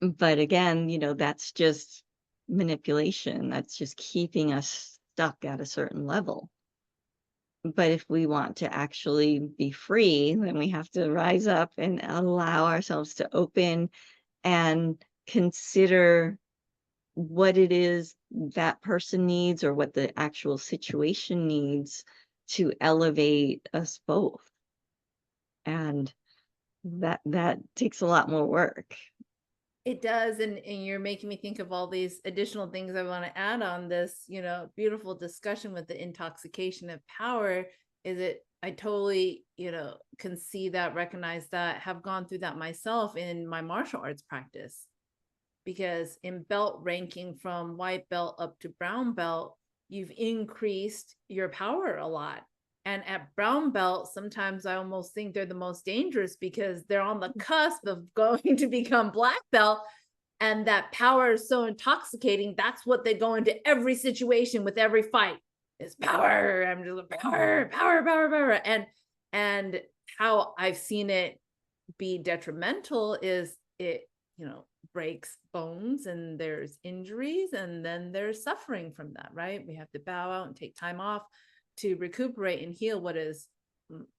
But again, that's just manipulation. That's just keeping us stuck at a certain level. But if we want to actually be free, then we have to rise up and allow ourselves to open and consider what it is that person needs or what the actual situation needs to elevate us both. And that takes a lot more work. It does, and you're making me think of all these additional things I want to add on this, beautiful discussion with the intoxication of power. Is it? I totally, can see that, recognize that, have gone through that myself in my martial arts practice. Because in belt ranking from white belt up to brown belt, you've increased your power a lot. And at brown belt, sometimes I almost think they're the most dangerous because they're on the cusp of going to become black belt. And that power is so intoxicating. That's what they go into every situation with every fight is power. I'm just like, power, power, power, power. And how I've seen it be detrimental is it, breaks bones and there's injuries and then there's suffering from that, right? We have to bow out and take time off to recuperate and heal what is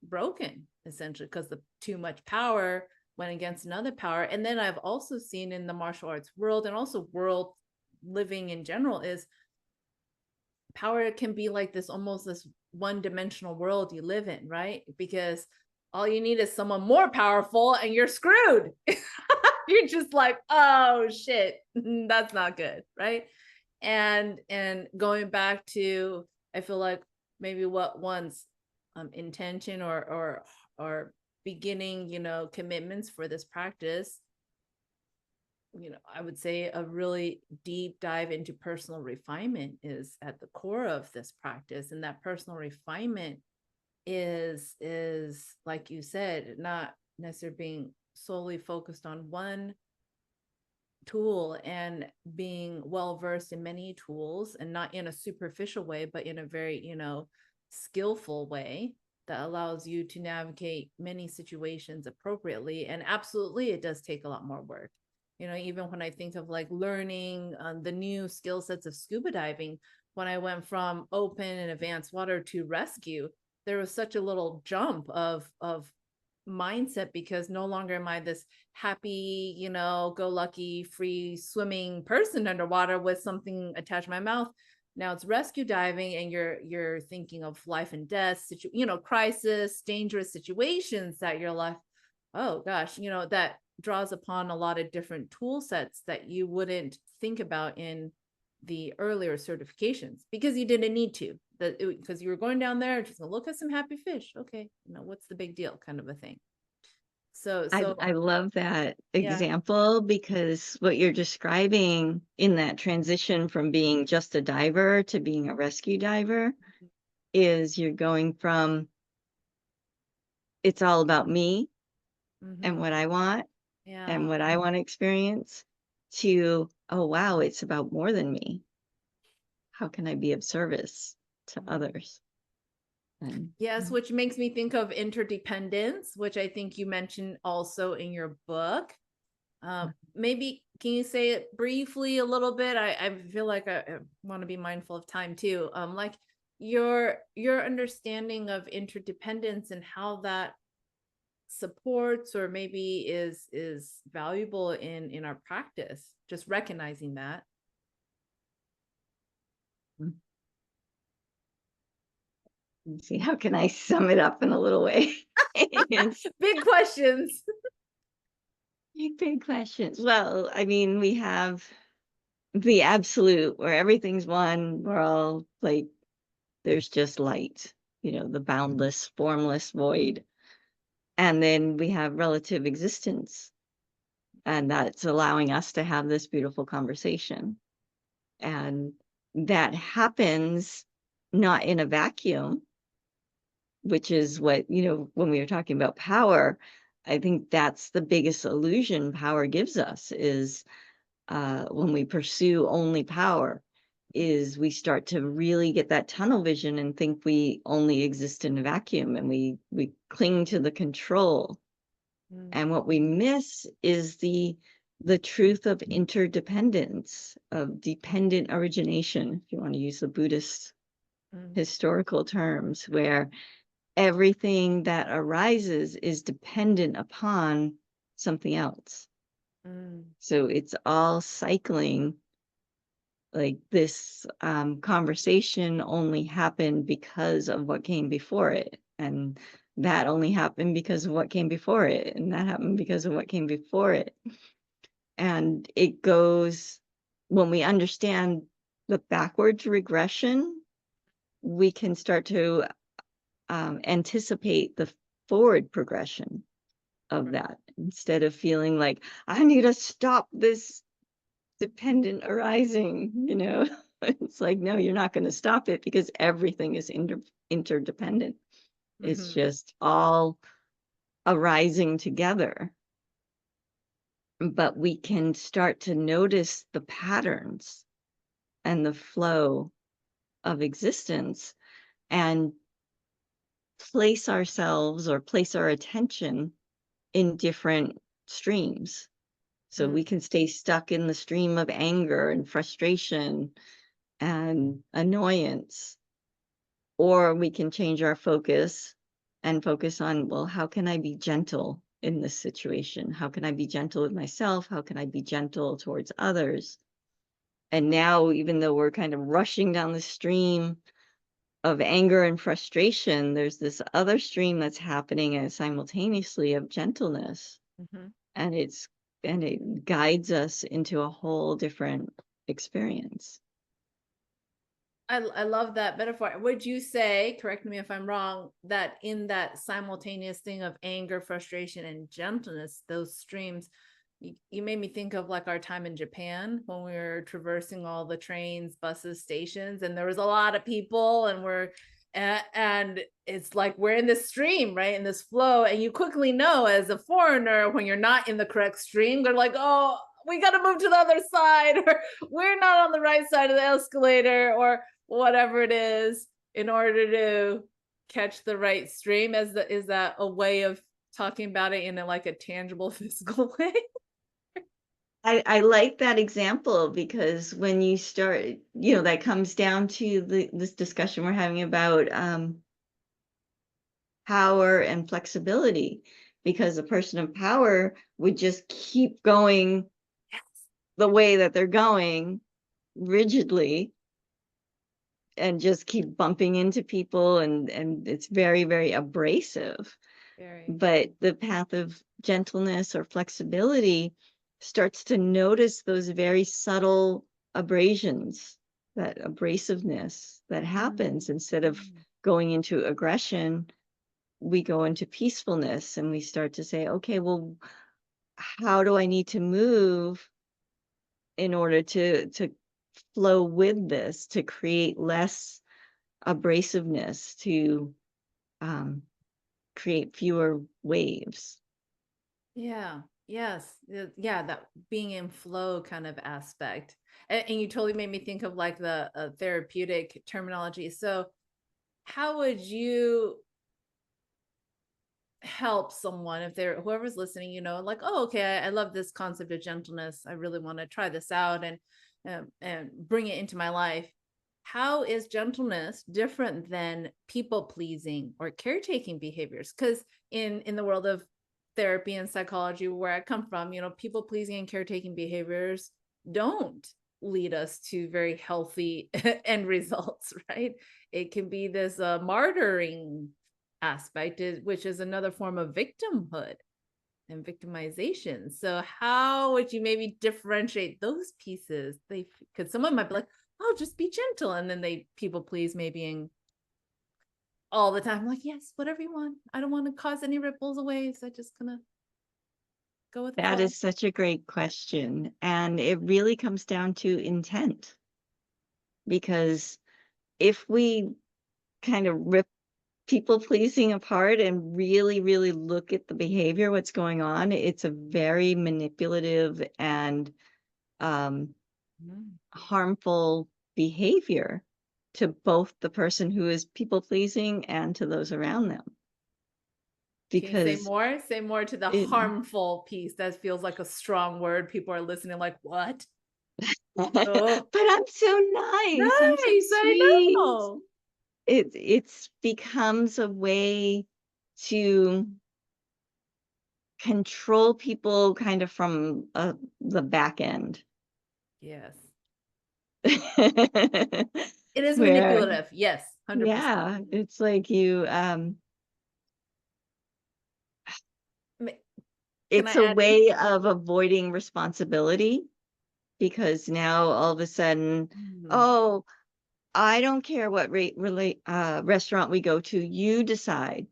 broken, essentially, because the too much power went against another power. And then I've also seen in the martial arts world and also world living in general is power can be like this, almost this one-dimensional world you live in, right? Because all you need is someone more powerful and you're screwed. You're just like, oh shit, that's not good, right? And going back to, I feel like maybe what once intention or beginning, commitments for this practice, I would say a really deep dive into personal refinement is at the core of this practice. And that personal refinement is like you said, not necessarily being solely focused on one tool and being well versed in many tools, and not in a superficial way, but in a very, skillful way that allows you to navigate many situations appropriately. And absolutely, it does take a lot more work. even when I think of like learning the new skill sets of scuba diving, when I went from open and advanced water to rescue, there was such a little jump of mindset, because no longer am I this happy, go lucky, free swimming person underwater with something attached to my mouth. Now it's rescue diving, and you're thinking of life and death, crisis, dangerous situations that you're like, oh gosh, that draws upon a lot of different tool sets that you wouldn't think about in the earlier certifications, because you didn't need to, because you were going down there just to look at some happy fish. Okay, what's the big deal, kind of a thing. So I love that yeah. example, because what you're describing in that transition from being just a diver to being a rescue diver is you're going from it's all about me and what I want and Yeah. what I want to experience to, oh, wow, it's about more than me. How can I be of service to others? And Yes, which makes me think of interdependence, which I think you mentioned also in your book. Maybe can you say it briefly a little bit? I feel like I want to be mindful of time too. Like your understanding of interdependence and how that supports or maybe is valuable in our practice, just recognizing that. let's see, how can I sum it up in a little way? Big questions. Big questions. Well, I mean, we have the absolute where everything's one. We're all like, there's just light, the boundless, formless void. And then we have relative existence. And that's allowing us to have this beautiful conversation. And that happens not in a vacuum, which is what, when we were talking about power, I think that's the biggest illusion power gives us is when we pursue only power, is we start to really get that tunnel vision and think we only exist in a vacuum, and we cling to the control. And what we miss is the truth of interdependence, of dependent origination, if you want to use the Buddhist historical terms, where everything that arises is dependent upon something else. So it's all cycling. Like this conversation only happened because of what came before it. And that only happened because of what came before it. And that happened because of what came before it. And it goes, when we understand the backwards regression, we can start to anticipate the forward progression of that, instead of feeling like I need to stop this dependent arising, it's like, no, you're not going to stop it, because everything is interdependent. It's just all arising together. But we can start to notice the patterns and the flow of existence and place ourselves or place our attention in different streams. So we can stay stuck in the stream of anger and frustration and annoyance, or we can change our focus and focus on, well, how can I be gentle in this situation? How can I be gentle with myself? How can I be gentle towards others? And now, even though we're kind of rushing down the stream of anger and frustration, there's this other stream that's happening and simultaneously of gentleness. And it guides us into a whole different experience. I love that metaphor. Would you say, correct me if I'm wrong, that in that simultaneous thing of anger, frustration, and gentleness, those streams, you made me think of like our time in Japan when we were traversing all the trains, buses, stations, and there was a lot of people, and it's like we're in this stream, right, in this flow, and you quickly know as a foreigner when you're not in the correct stream. They're like, oh, we got to move to the other side, or we're not on the right side of the escalator, or whatever it is, in order to catch the right stream. Is that a way of talking about it in like a tangible physical way? I like that example because when you start, that comes down to this discussion we're having about power and flexibility, because a person of power would just keep going Yes. the way that they're going rigidly and just keep bumping into people, and it's very, very abrasive. Very. But the path of gentleness or flexibility starts to notice those very subtle abrasions, that abrasiveness that happens. Instead of Mm. going into aggression, we go into peacefulness, and we start to say, okay, well, how do I need to move in order to flow with this, to create less abrasiveness, to um, create fewer waves? Yeah. Yes. Yeah. That being in flow kind of aspect. And you totally made me think of like the therapeutic terminology. So, how would you help someone if they're whoever's listening, like, oh, okay, I love this concept of gentleness. I really want to try this out and bring it into my life. How is gentleness different than people pleasing or caretaking behaviors? Because in the world of therapy and psychology where I come from, people pleasing and caretaking behaviors don't lead us to very healthy end results, right? It can be this martyring aspect, which is another form of victimhood and victimization. So how would you maybe differentiate those pieces? They because someone might be like, oh, just be gentle, and then they people please maybe in all the time. I'm like, yes, whatever you want. I don't want to cause any ripples of waves. I just gonna go with the That flow. is such a great question. And it really comes down to intent. Because if we kind of rip people pleasing apart and really, really look at the behavior, what's going on, it's a very manipulative and um, Mm. harmful behavior to both the person who is people pleasing and to those around them. Can you say Because more? Say more to the it, harmful piece. That feels like a strong word. People are listening, like, what? but Oh, I'm so nice. I'm so nice. I sweet. know. It's becomes a way to control people kind of from the back end. Yes. It is Where, manipulative. Yes, 100%. yeah, it's like you Can I it's a add in? way of avoiding responsibility, because now all of a sudden, Mm, oh, I don't care what restaurant we go to, you decide.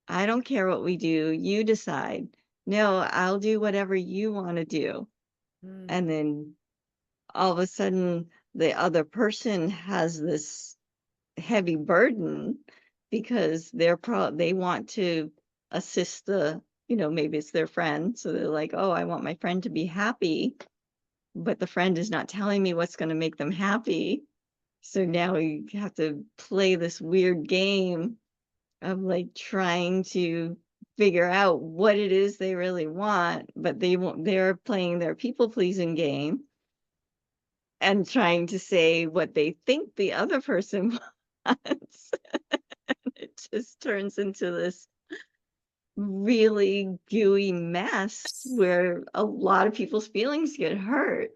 I don't care what we do, you decide. No, I'll do whatever you want to do. And mm. then all of a sudden, the other person has this heavy burden because they want to assist maybe it's their friend. So they're like, oh, I want my friend to be happy, but the friend is not telling me what's going to make them happy. So now we have to play this weird game of like trying to figure out what it is they really want, but they're playing their people pleasing game and trying to say what they think the other person wants. It just turns into this really gooey mess where a lot of people's feelings get hurt.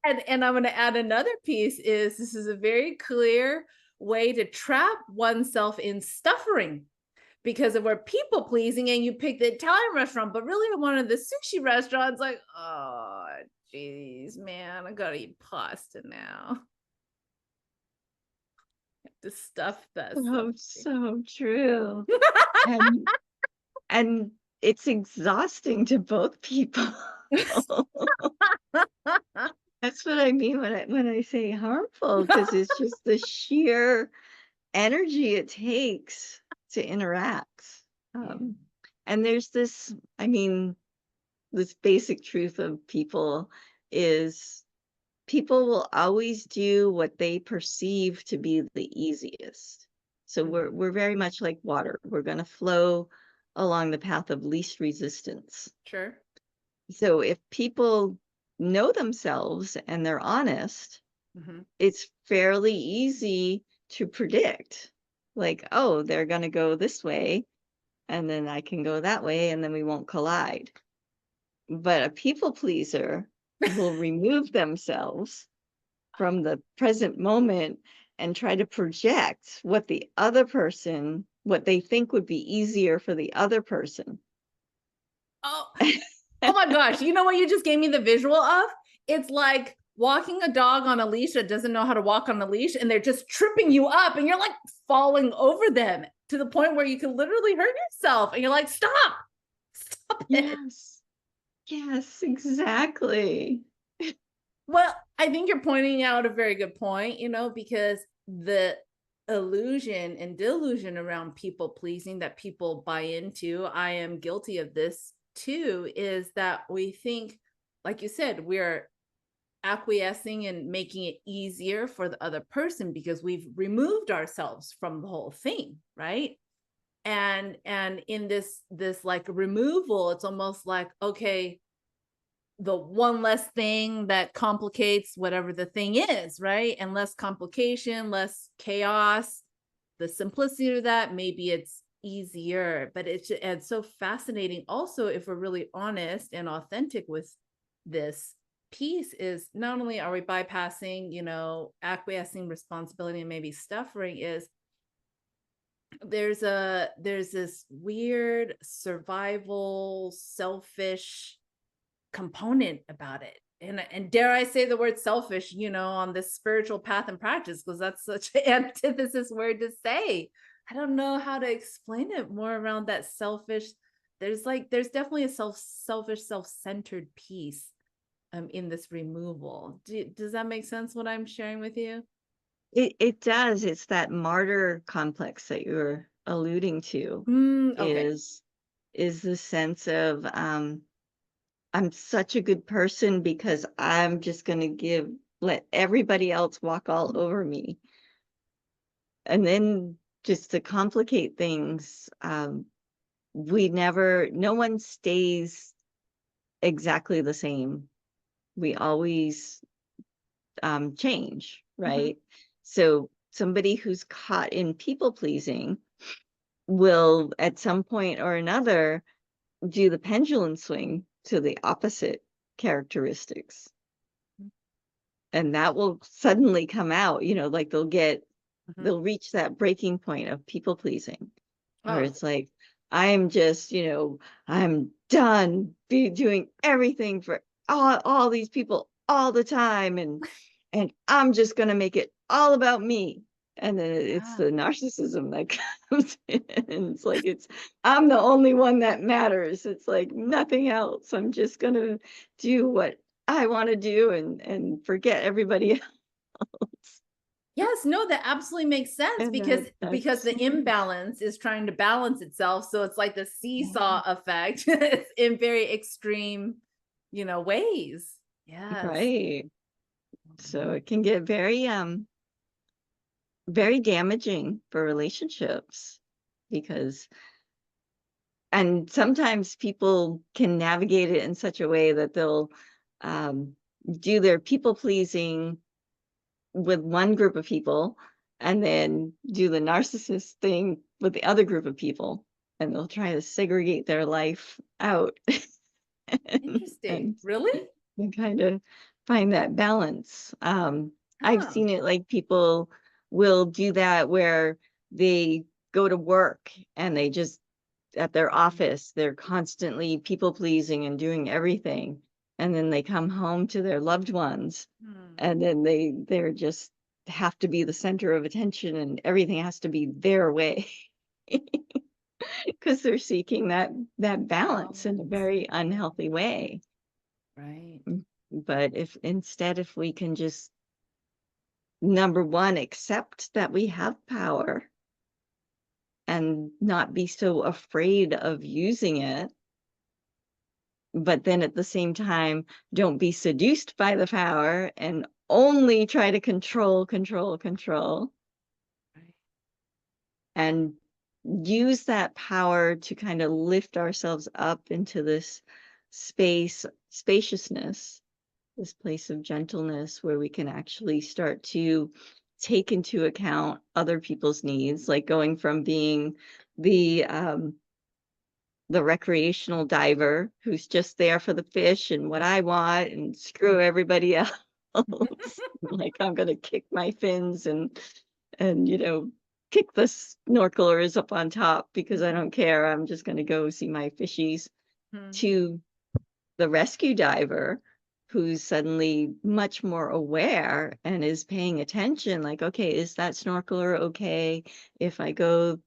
And I'm going to add another piece is this is a very clear way to trap oneself in suffering because of we're people pleasing and you pick the Italian restaurant, but really I wanted the sushi restaurant. It's like, oh, geez, man, I gotta eat pasta now. To stuff that Oh, suffering. so true. And and it's exhausting to both people. That's what I mean when I say harmful, because it's just the sheer energy it takes to interact. Yeah. Um, and there's this, I mean, this basic truth of people is people will always do what they perceive to be the easiest. So we're Mhm. we're very much like water. We're going to flow along the path of least resistance. Sure. So if people know themselves and they're honest, it's fairly easy to predict. Like, oh, they're going to go this way, and then I can go that way, and then we won't collide. But a people pleaser will remove themselves from the present moment and try to project what the other person, what they think would be easier for the other person. Oh, oh my gosh. You know what you just gave me the visual of? It's like walking a dog on a leash that doesn't know how to walk on a leash, and they're just tripping you up and you're like falling over them to the point where you can literally hurt yourself. And you're like, stop it. Yes. Yes, exactly. Well, I think you're pointing out a very good point, because the illusion and delusion around people pleasing that people buy into, I am guilty of this too, is that we think, like you said, we're acquiescing and making it easier for the other person because we've removed ourselves from the whole thing, right? And in this like removal, it's almost like, okay, the one less thing that complicates whatever the thing is, right? And less complication, less chaos, the simplicity of that, maybe it's easier. But it's so fascinating also, if we're really honest and authentic with this piece, is not only are we bypassing, acquiescing, responsibility, and maybe suffering, is there's this weird survival, selfish component about it. And dare I say the word selfish, on this spiritual path and practice, because that's such an antithesis word to say. I don't know how to explain it more around that selfish. There's definitely a selfish, self-centered piece in this removal. Does that make sense what I'm sharing with you? It does. It's that martyr complex that you're alluding to, Okay. is the sense of I'm such a good person because I'm just going to let everybody else walk all over me. And then just to complicate things, no one stays exactly the same. We always change, right? So somebody who's caught in people pleasing will at some point or another do the pendulum swing to the opposite characteristics. And that will suddenly come out, like they'll reach that breaking point of people pleasing, where Oh, it's like, I am just, I'm done doing everything for all these people all the time. And I'm just going to make it all about me. And then it's yeah. the narcissism that comes in. And it's like, I'm the only one that matters. It's like nothing else. I'm just going to do what I want to do and forget everybody else. Yes, no, that absolutely makes sense, And because that's, the imbalance is trying to balance itself. So it's like the yeah, seesaw effect in very extreme, ways. Yes. right. So it can get very damaging for relationships because and sometimes people can navigate it in such a way that they'll um, do their people pleasing with one group of people and then do the narcissist thing with the other group of people, and they'll try to segregate their life out and, Interesting. and Really? kind of find that balance. I've Huh. seen it like people will do that where they go to work and they just at their office, they're constantly people pleasing and doing everything. And then they come home to their loved ones Hmm. and then they're just have to be the center of attention and everything has to be their way because they're seeking that balance in a Balance. very unhealthy way. Right. But if we can just number one accept that we have power and not be so afraid of using it, but then at the same time don't be seduced by the power and only try to control Right. and use that power to kind of lift ourselves up into this spaciousness, this place of gentleness where we can actually start to take into account other people's needs, like going from being the recreational diver who's just there for the fish and what I want and screw everybody else. Like I'm gonna kick my fins and kick the snorkelers up on top because I don't care. I'm just gonna go see my fishies. To the rescue diver who's suddenly much more aware and is paying attention, like, okay, is that snorkeler okay? If I go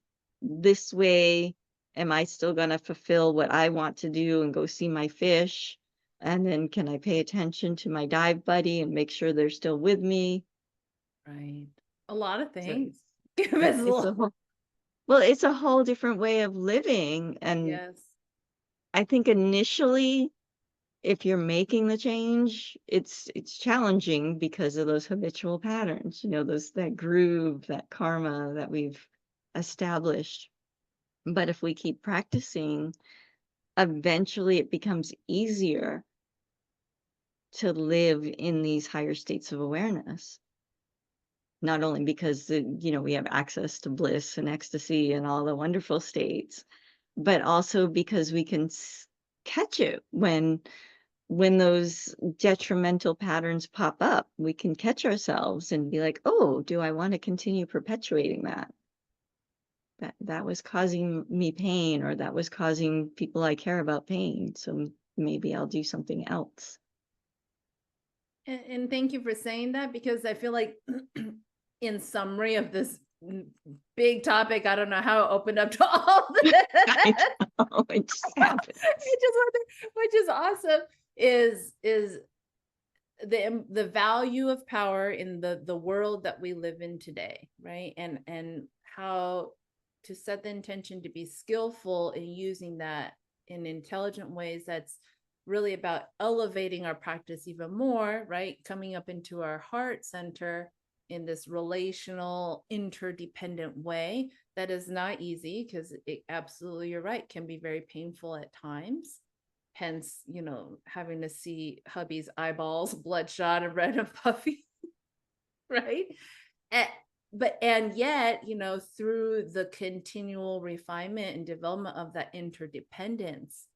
this way, am I still going to fulfill what I want to do and go see my fish? And then can I pay attention to my dive buddy and make sure they're still with me? Right. A lot of So things. it's a whole, well, it's a whole different way of living. And Yes. I think initially, if you're making the change, it's challenging because of those habitual patterns, those that groove, that karma that we've established. But if we keep practicing, eventually it becomes easier to live in these higher states of awareness. Not only because we have access to bliss and ecstasy and all the wonderful states, but also because we can catch it when those detrimental patterns pop up. We can catch ourselves and be like, oh, do I want to continue perpetuating that? That was causing me pain, or that was causing people I care about pain. So maybe I'll do something else. And thank you for saying that, because I feel like in summary of this big topic, I don't know how it opened up to all this. I know, it just happened. Which is awesome, is the value of power in the world that we live in today, right? And how to set the intention to be skillful in using that in intelligent ways. That's really about elevating our practice even more, right? Coming up into our heart center in this relational, interdependent way. That is not easy, because it absolutely, you're right, can be very painful at times. Hence, having to see hubby's eyeballs bloodshot and red and puffy, right? And yet, through the continual refinement and development of that interdependence,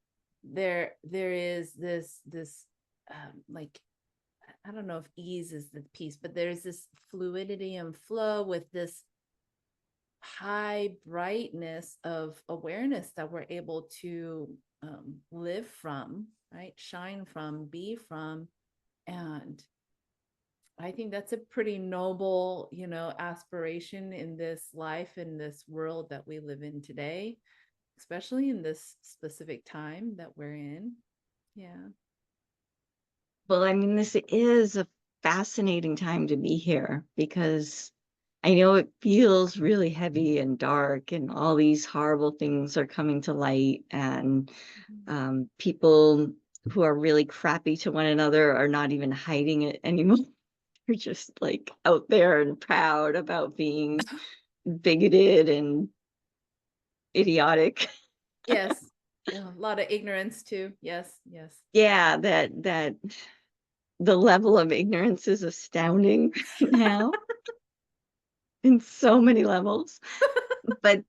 there is this like, I don't know if ease is the piece, but there's this fluidity and flow with this high brightness of awareness that we're able to live from, right? Shine from, be from. And I think that's a pretty noble, aspiration in this life, in this world that we live in today, especially in this specific time that we're in. Yeah. Well, I mean, this is a fascinating time to be here because I know it feels really heavy and dark, and all these horrible things are coming to light, and people who are really crappy to one another are not even hiding it anymore. They're just like out there and proud about being bigoted and idiotic. Yes. Yeah, a lot of ignorance too. Yes. Yes. Yeah, that the level of ignorance is astounding now in so many levels. But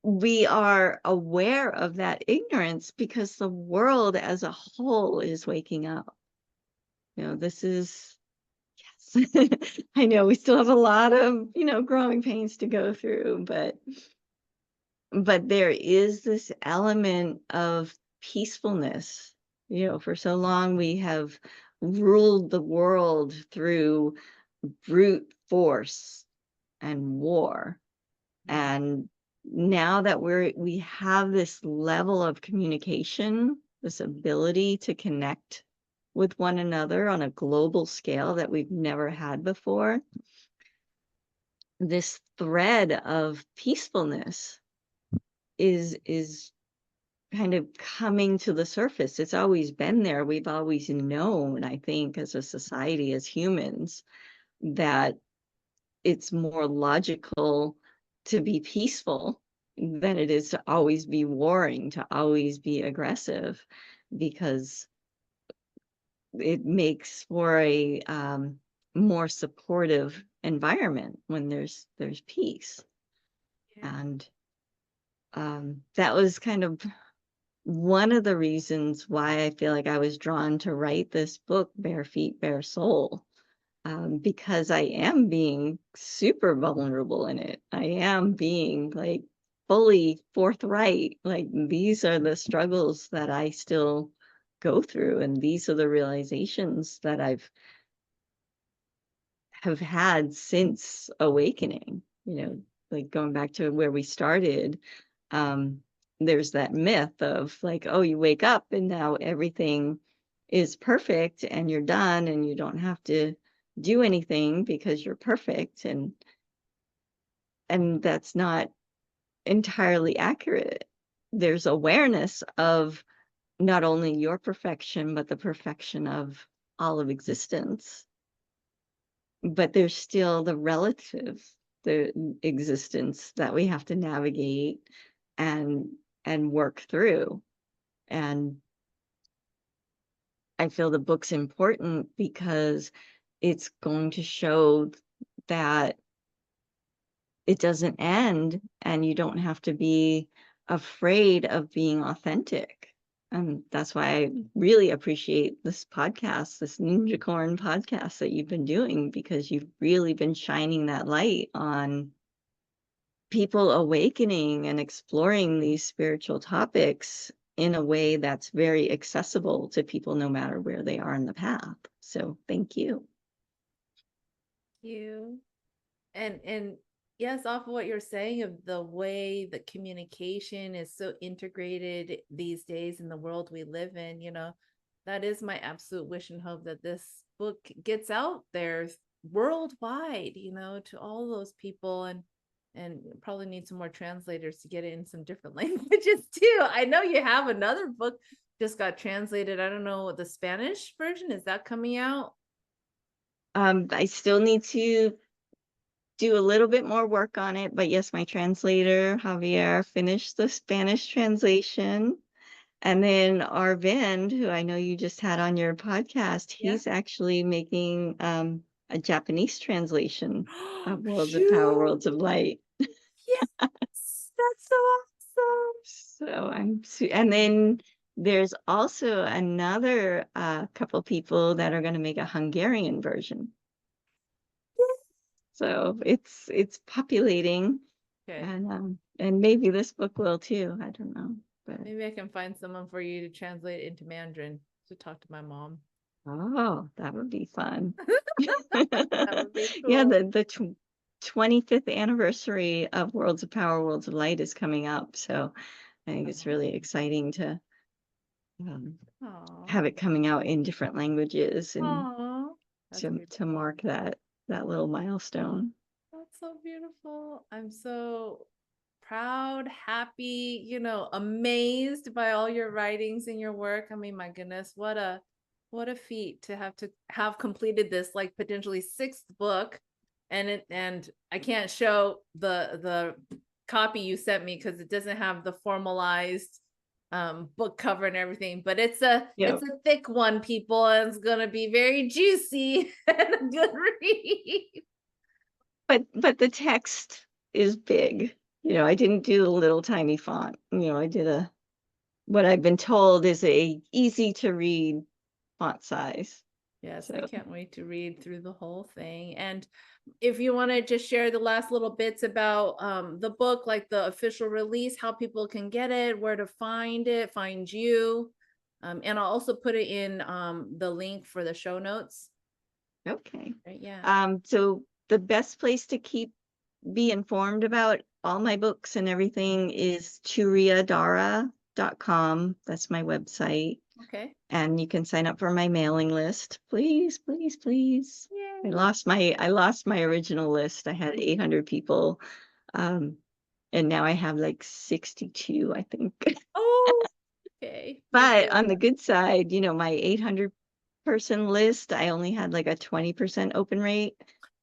we are aware of that ignorance because the world as a whole is waking up. This is, yes. I know we still have a lot of, growing pains to go through, but there is this element of peacefulness. For so long we have ruled the world through brute force and war. And now that we have this level of communication, this ability to connect with one another on a global scale that we've never had before, this thread of peacefulness is kind of coming to the surface. It's always been there. We've always known, I think, as a society, as humans, that it's more logical to be peaceful than it is to always be warring, to always be aggressive, because it makes for a more supportive environment when there's peace. Yeah. And that was kind of one of the reasons why I feel like I was drawn to write this book, Bare Feet, Bare Soul, because I am being super vulnerable in it. I am being like fully forthright. Like, these are the struggles that I still go through, and these are the realizations that have had since awakening, like going back to where we started. um there's that myth of like, oh, you wake up and now everything is perfect and you're done and you don't have to do anything because you're perfect, and that's not entirely accurate. There's awareness of not only your perfection but the perfection of all of existence, but there's still the existence that we have to navigate and work through. And I feel the book's important because it's going to show that it doesn't end and you don't have to be afraid of being authentic. And that's why I really appreciate this podcast, this Ninjacorn podcast that you've been doing, because you've really been shining that light on people awakening and exploring these spiritual topics in a way that's very accessible to people no matter where they are in the path. So thank you. You. And yes, off of what you're saying of the way that communication is so integrated these days in the world we live in, that is my absolute wish and hope, that this book gets out there worldwide, to all those people, and probably need some more translators to get it in some different languages too. I know you have another book just got translated. I don't know, the Spanish version, is that coming out? I still need to do a little bit more work on it, but yes, my translator Javier finished the Spanish translation. And then Arvind, who I know you just had on your podcast, Yeah. he's actually making a Japanese translation of Worlds of Power, Worlds of Shoot. Light. Yes, that's so awesome. So and then there's also another couple people that are going to make a Hungarian version. So it's populating, Okay. and maybe this book will too. I don't know, but Maybe I can find someone for you to translate into Mandarin to talk to my mom. oh, that would be fun. That would be Yeah, cool. the 25th anniversary of Worlds of Power, Worlds of Light is coming up, so I think it's really exciting to Oh, have it coming out in different languages and oh, that's to beautiful. mark that little milestone. That's so beautiful. I'm so proud, happy, amazed by all your writings and your work. I mean, my goodness, what a feat to have completed this, like potentially sixth book. And I can't show the copy you sent me because it doesn't have the formalized book cover and everything, but it's a Yeah, thick one, people, and it's gonna be very juicy and a good read. but the text is big. I didn't do the little tiny font. I did what I've been told is a easy to read font size. Yes, I So, can't wait to read through the whole thing. And if you want to just share the last little bits about the book, like the official release, how people can get it, where to find it, find you. And I'll also put it in the link for the show notes. okay. Right, yeah. So the best place to be informed about all my books and everything is turiyadara.com. That's my website. Okay. And you can sign up for my mailing list. Please, please, please. Yay. I lost my original list. I had 800 people. And now I have like 62, I think. Oh, okay. We'll But do on the that. good side, my 800 person list, I only had like a 20% open rate.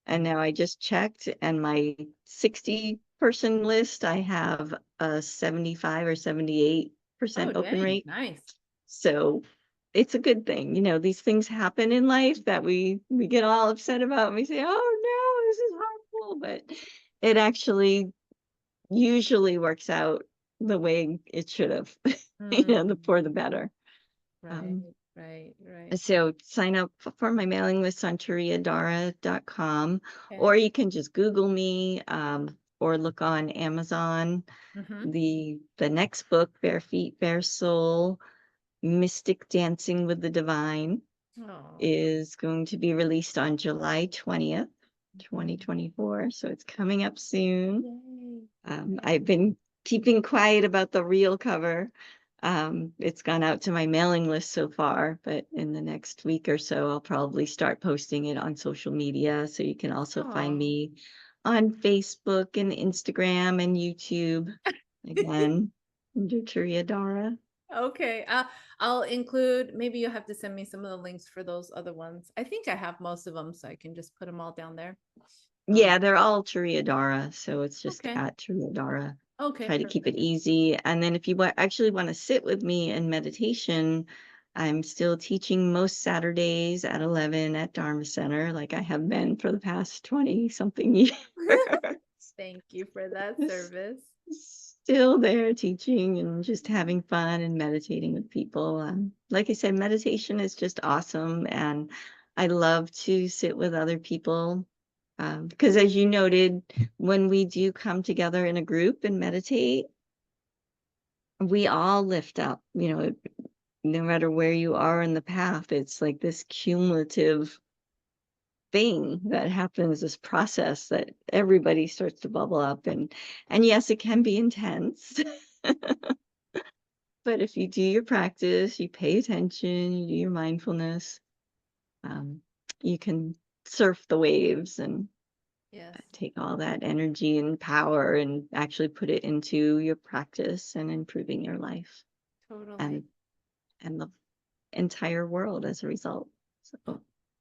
And now I just checked and my 60 person list, I have a 75 or 78% Oh, open dang, rate. nice. So it's a good thing. These things happen in life that we get all upset about and we say, oh no, this is harmful. But it actually usually works out the way it should have, for the Mm, better. right, Um, right. so sign up for my mailing list on turiyadara.com, or Okay. you can just Google me, or look on Amazon. Mm-hmm. The next book, Bare Feet, Bare Soul, Mystic Dancing with the Divine, Oh. is going to be released on July 20th, Mhm. 2024. So it's coming up soon. Yay. I've been keeping quiet about the real cover. It's gone out to my mailing list so far, but in the next week or so, I'll probably start posting it on social media. So you can also find Oh. me on Facebook and Instagram and YouTube. Again, under Turiya Dara. Okay. I'll include, maybe you'll have to send me some of the links for those other ones. I think I have most of them, so I can just put them all down there. Yeah, they're all Turiya Dara, so it's just Okay. at Turiya Dara. Okay, Try to keep it perfect. easy. And then if you actually want to sit with me in meditation, I'm still teaching most Saturdays at 11 at Dharma Center, like I have been for the past 20 something years. Thank you for that Just service. still there teaching and just having fun and meditating with people. Like I said, meditation is just awesome. And I love to sit with other people. Because as you noted, when we do come together in a group and meditate, we all lift up, no matter where you are in the path, it's like this cumulative thing that happens, this process that everybody starts to bubble up, and yes, it can be intense. But if you do your practice, you pay attention, you do your mindfulness, um, you can surf the waves and Yes, take all that energy and power and actually put it into your practice and improving your life totally. and the entire world as a result. So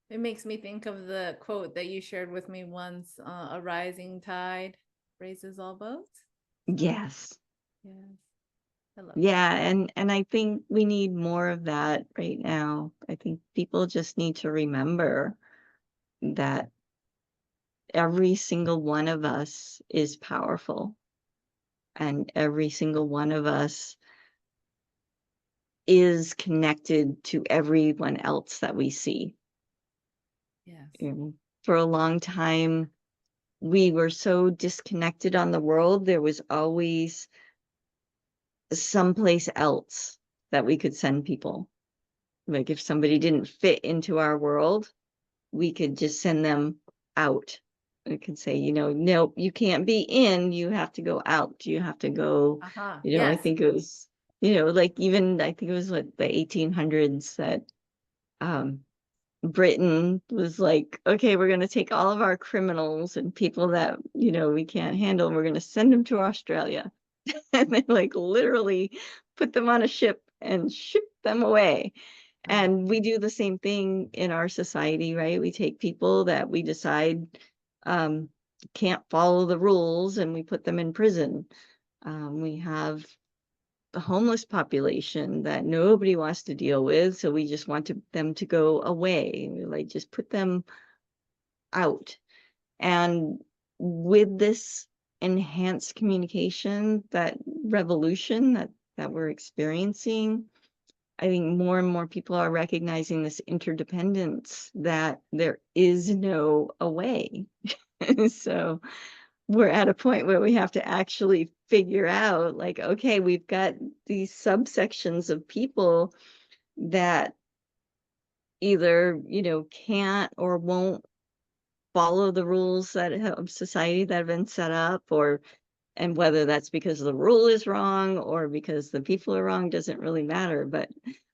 It makes me think of the quote that you shared with me once, a rising tide raises all boats. So, yes. yes, I love that. Yeah, and I think we need more of that right now. I think people just need to remember that every single one of us is powerful and every single one of us is connected to everyone else that we see. Yes. For a long time, we were so disconnected on the world. There was always someplace else that we could send people. Like if somebody didn't fit into our world, we could just send them out. We could say, nope, you can't be in, you have to go out. You have to go, Uh-huh. I Yes. think it was, like even I think it was what the 1800s that um Britain was like, okay, we're going to take all of our criminals and people that, we can't handle, and we're going to send them to Australia. And they like literally put them on a ship and ship them away. Uh-huh. And we do the same thing in our society, right? We take people that we decide um, can't follow the rules and we put them in prison. We have the homeless population that nobody wants to deal with, so we just want them to go away. We like just put them out. And with this enhanced communication, that revolution that we're experiencing, I think more and more people are recognizing this interdependence that there is no away. So we're at a point where we have to actually figure out like, okay, we've got these subsections of people that either, can't or won't follow the rules of society that have been set up, and whether that's because the rule is wrong or because the people are wrong doesn't really matter. But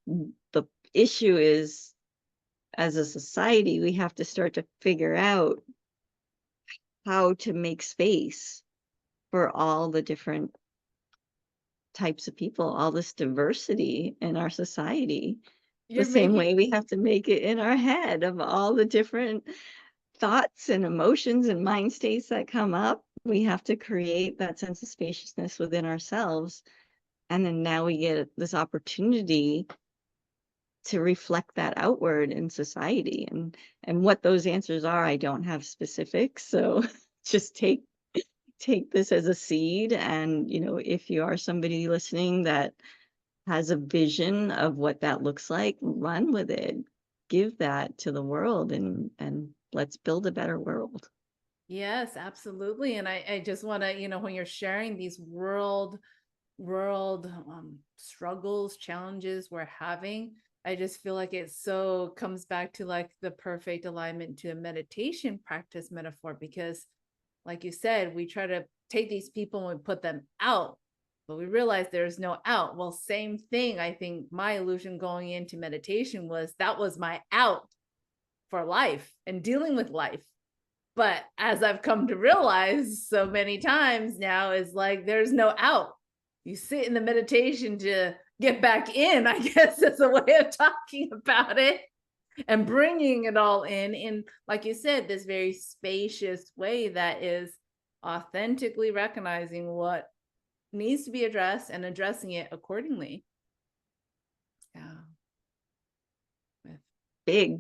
the issue is, as a society, we have to start to figure out how to make space for all the different types of people, all this diversity in our society, the You're same making way we have to make it in our head of all the different thoughts and emotions and mind states that come up. We have to create that sense of spaciousness within ourselves. And then now we get this opportunity to reflect that outward in society. And what those answers are, I don't have specifics. So just take this as a seed. And, if you are somebody listening that has a vision of what that looks like, run with it. Give that to the world, and let's build a better world. Yes, absolutely. And I just want to, when you're sharing these world struggles, challenges we're having, I just feel like it so comes back to like the perfect alignment to a meditation practice metaphor, because like you said, we try to take these people and we put them out, but we realize there's no out. Well, same thing. I think my illusion going into meditation was that was my out for life and dealing with life. But as I've come to realize so many times now, is like there's no out. You sit in the meditation to get back in, I guess is a way of talking about it, and bringing it all in, like you said, this very spacious way that is authentically recognizing what needs to be addressed and addressing it accordingly. Yeah. With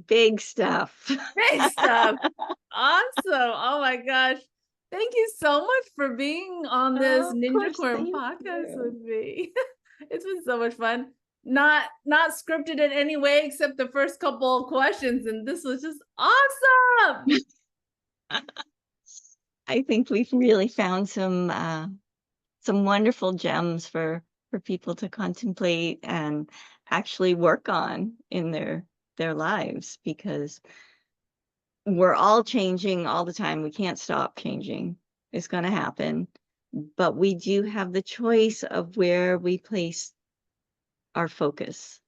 Big stuff. big stuff. Awesome. Oh my gosh. Thank you so much for being on this Oh, of course, Ninjacorn thank podcast with you. me. It's been so much fun. Not scripted in any way except the first couple of questions, and this was just awesome. I think we've really found some wonderful gems for people to contemplate and actually work on in their lives, because we're all changing all the time. We can't stop changing. It's going to happen. But we do have the choice of where we place our focus,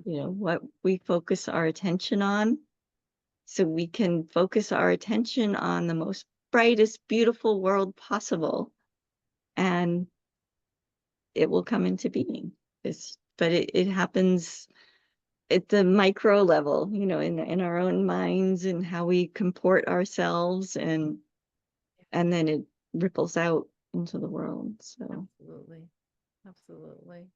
what we focus our attention on. So we can focus our attention on the most brightest, beautiful world possible, and it will come into being. But it happens at the micro level, in our own minds and how we comport ourselves, and then it ripples out into the world. So Absolutely. Absolutely.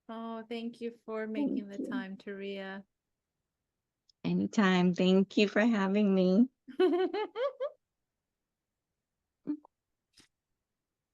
Oh, thank you for thank making the you. time, Turiya. Anytime. Thank you for having me.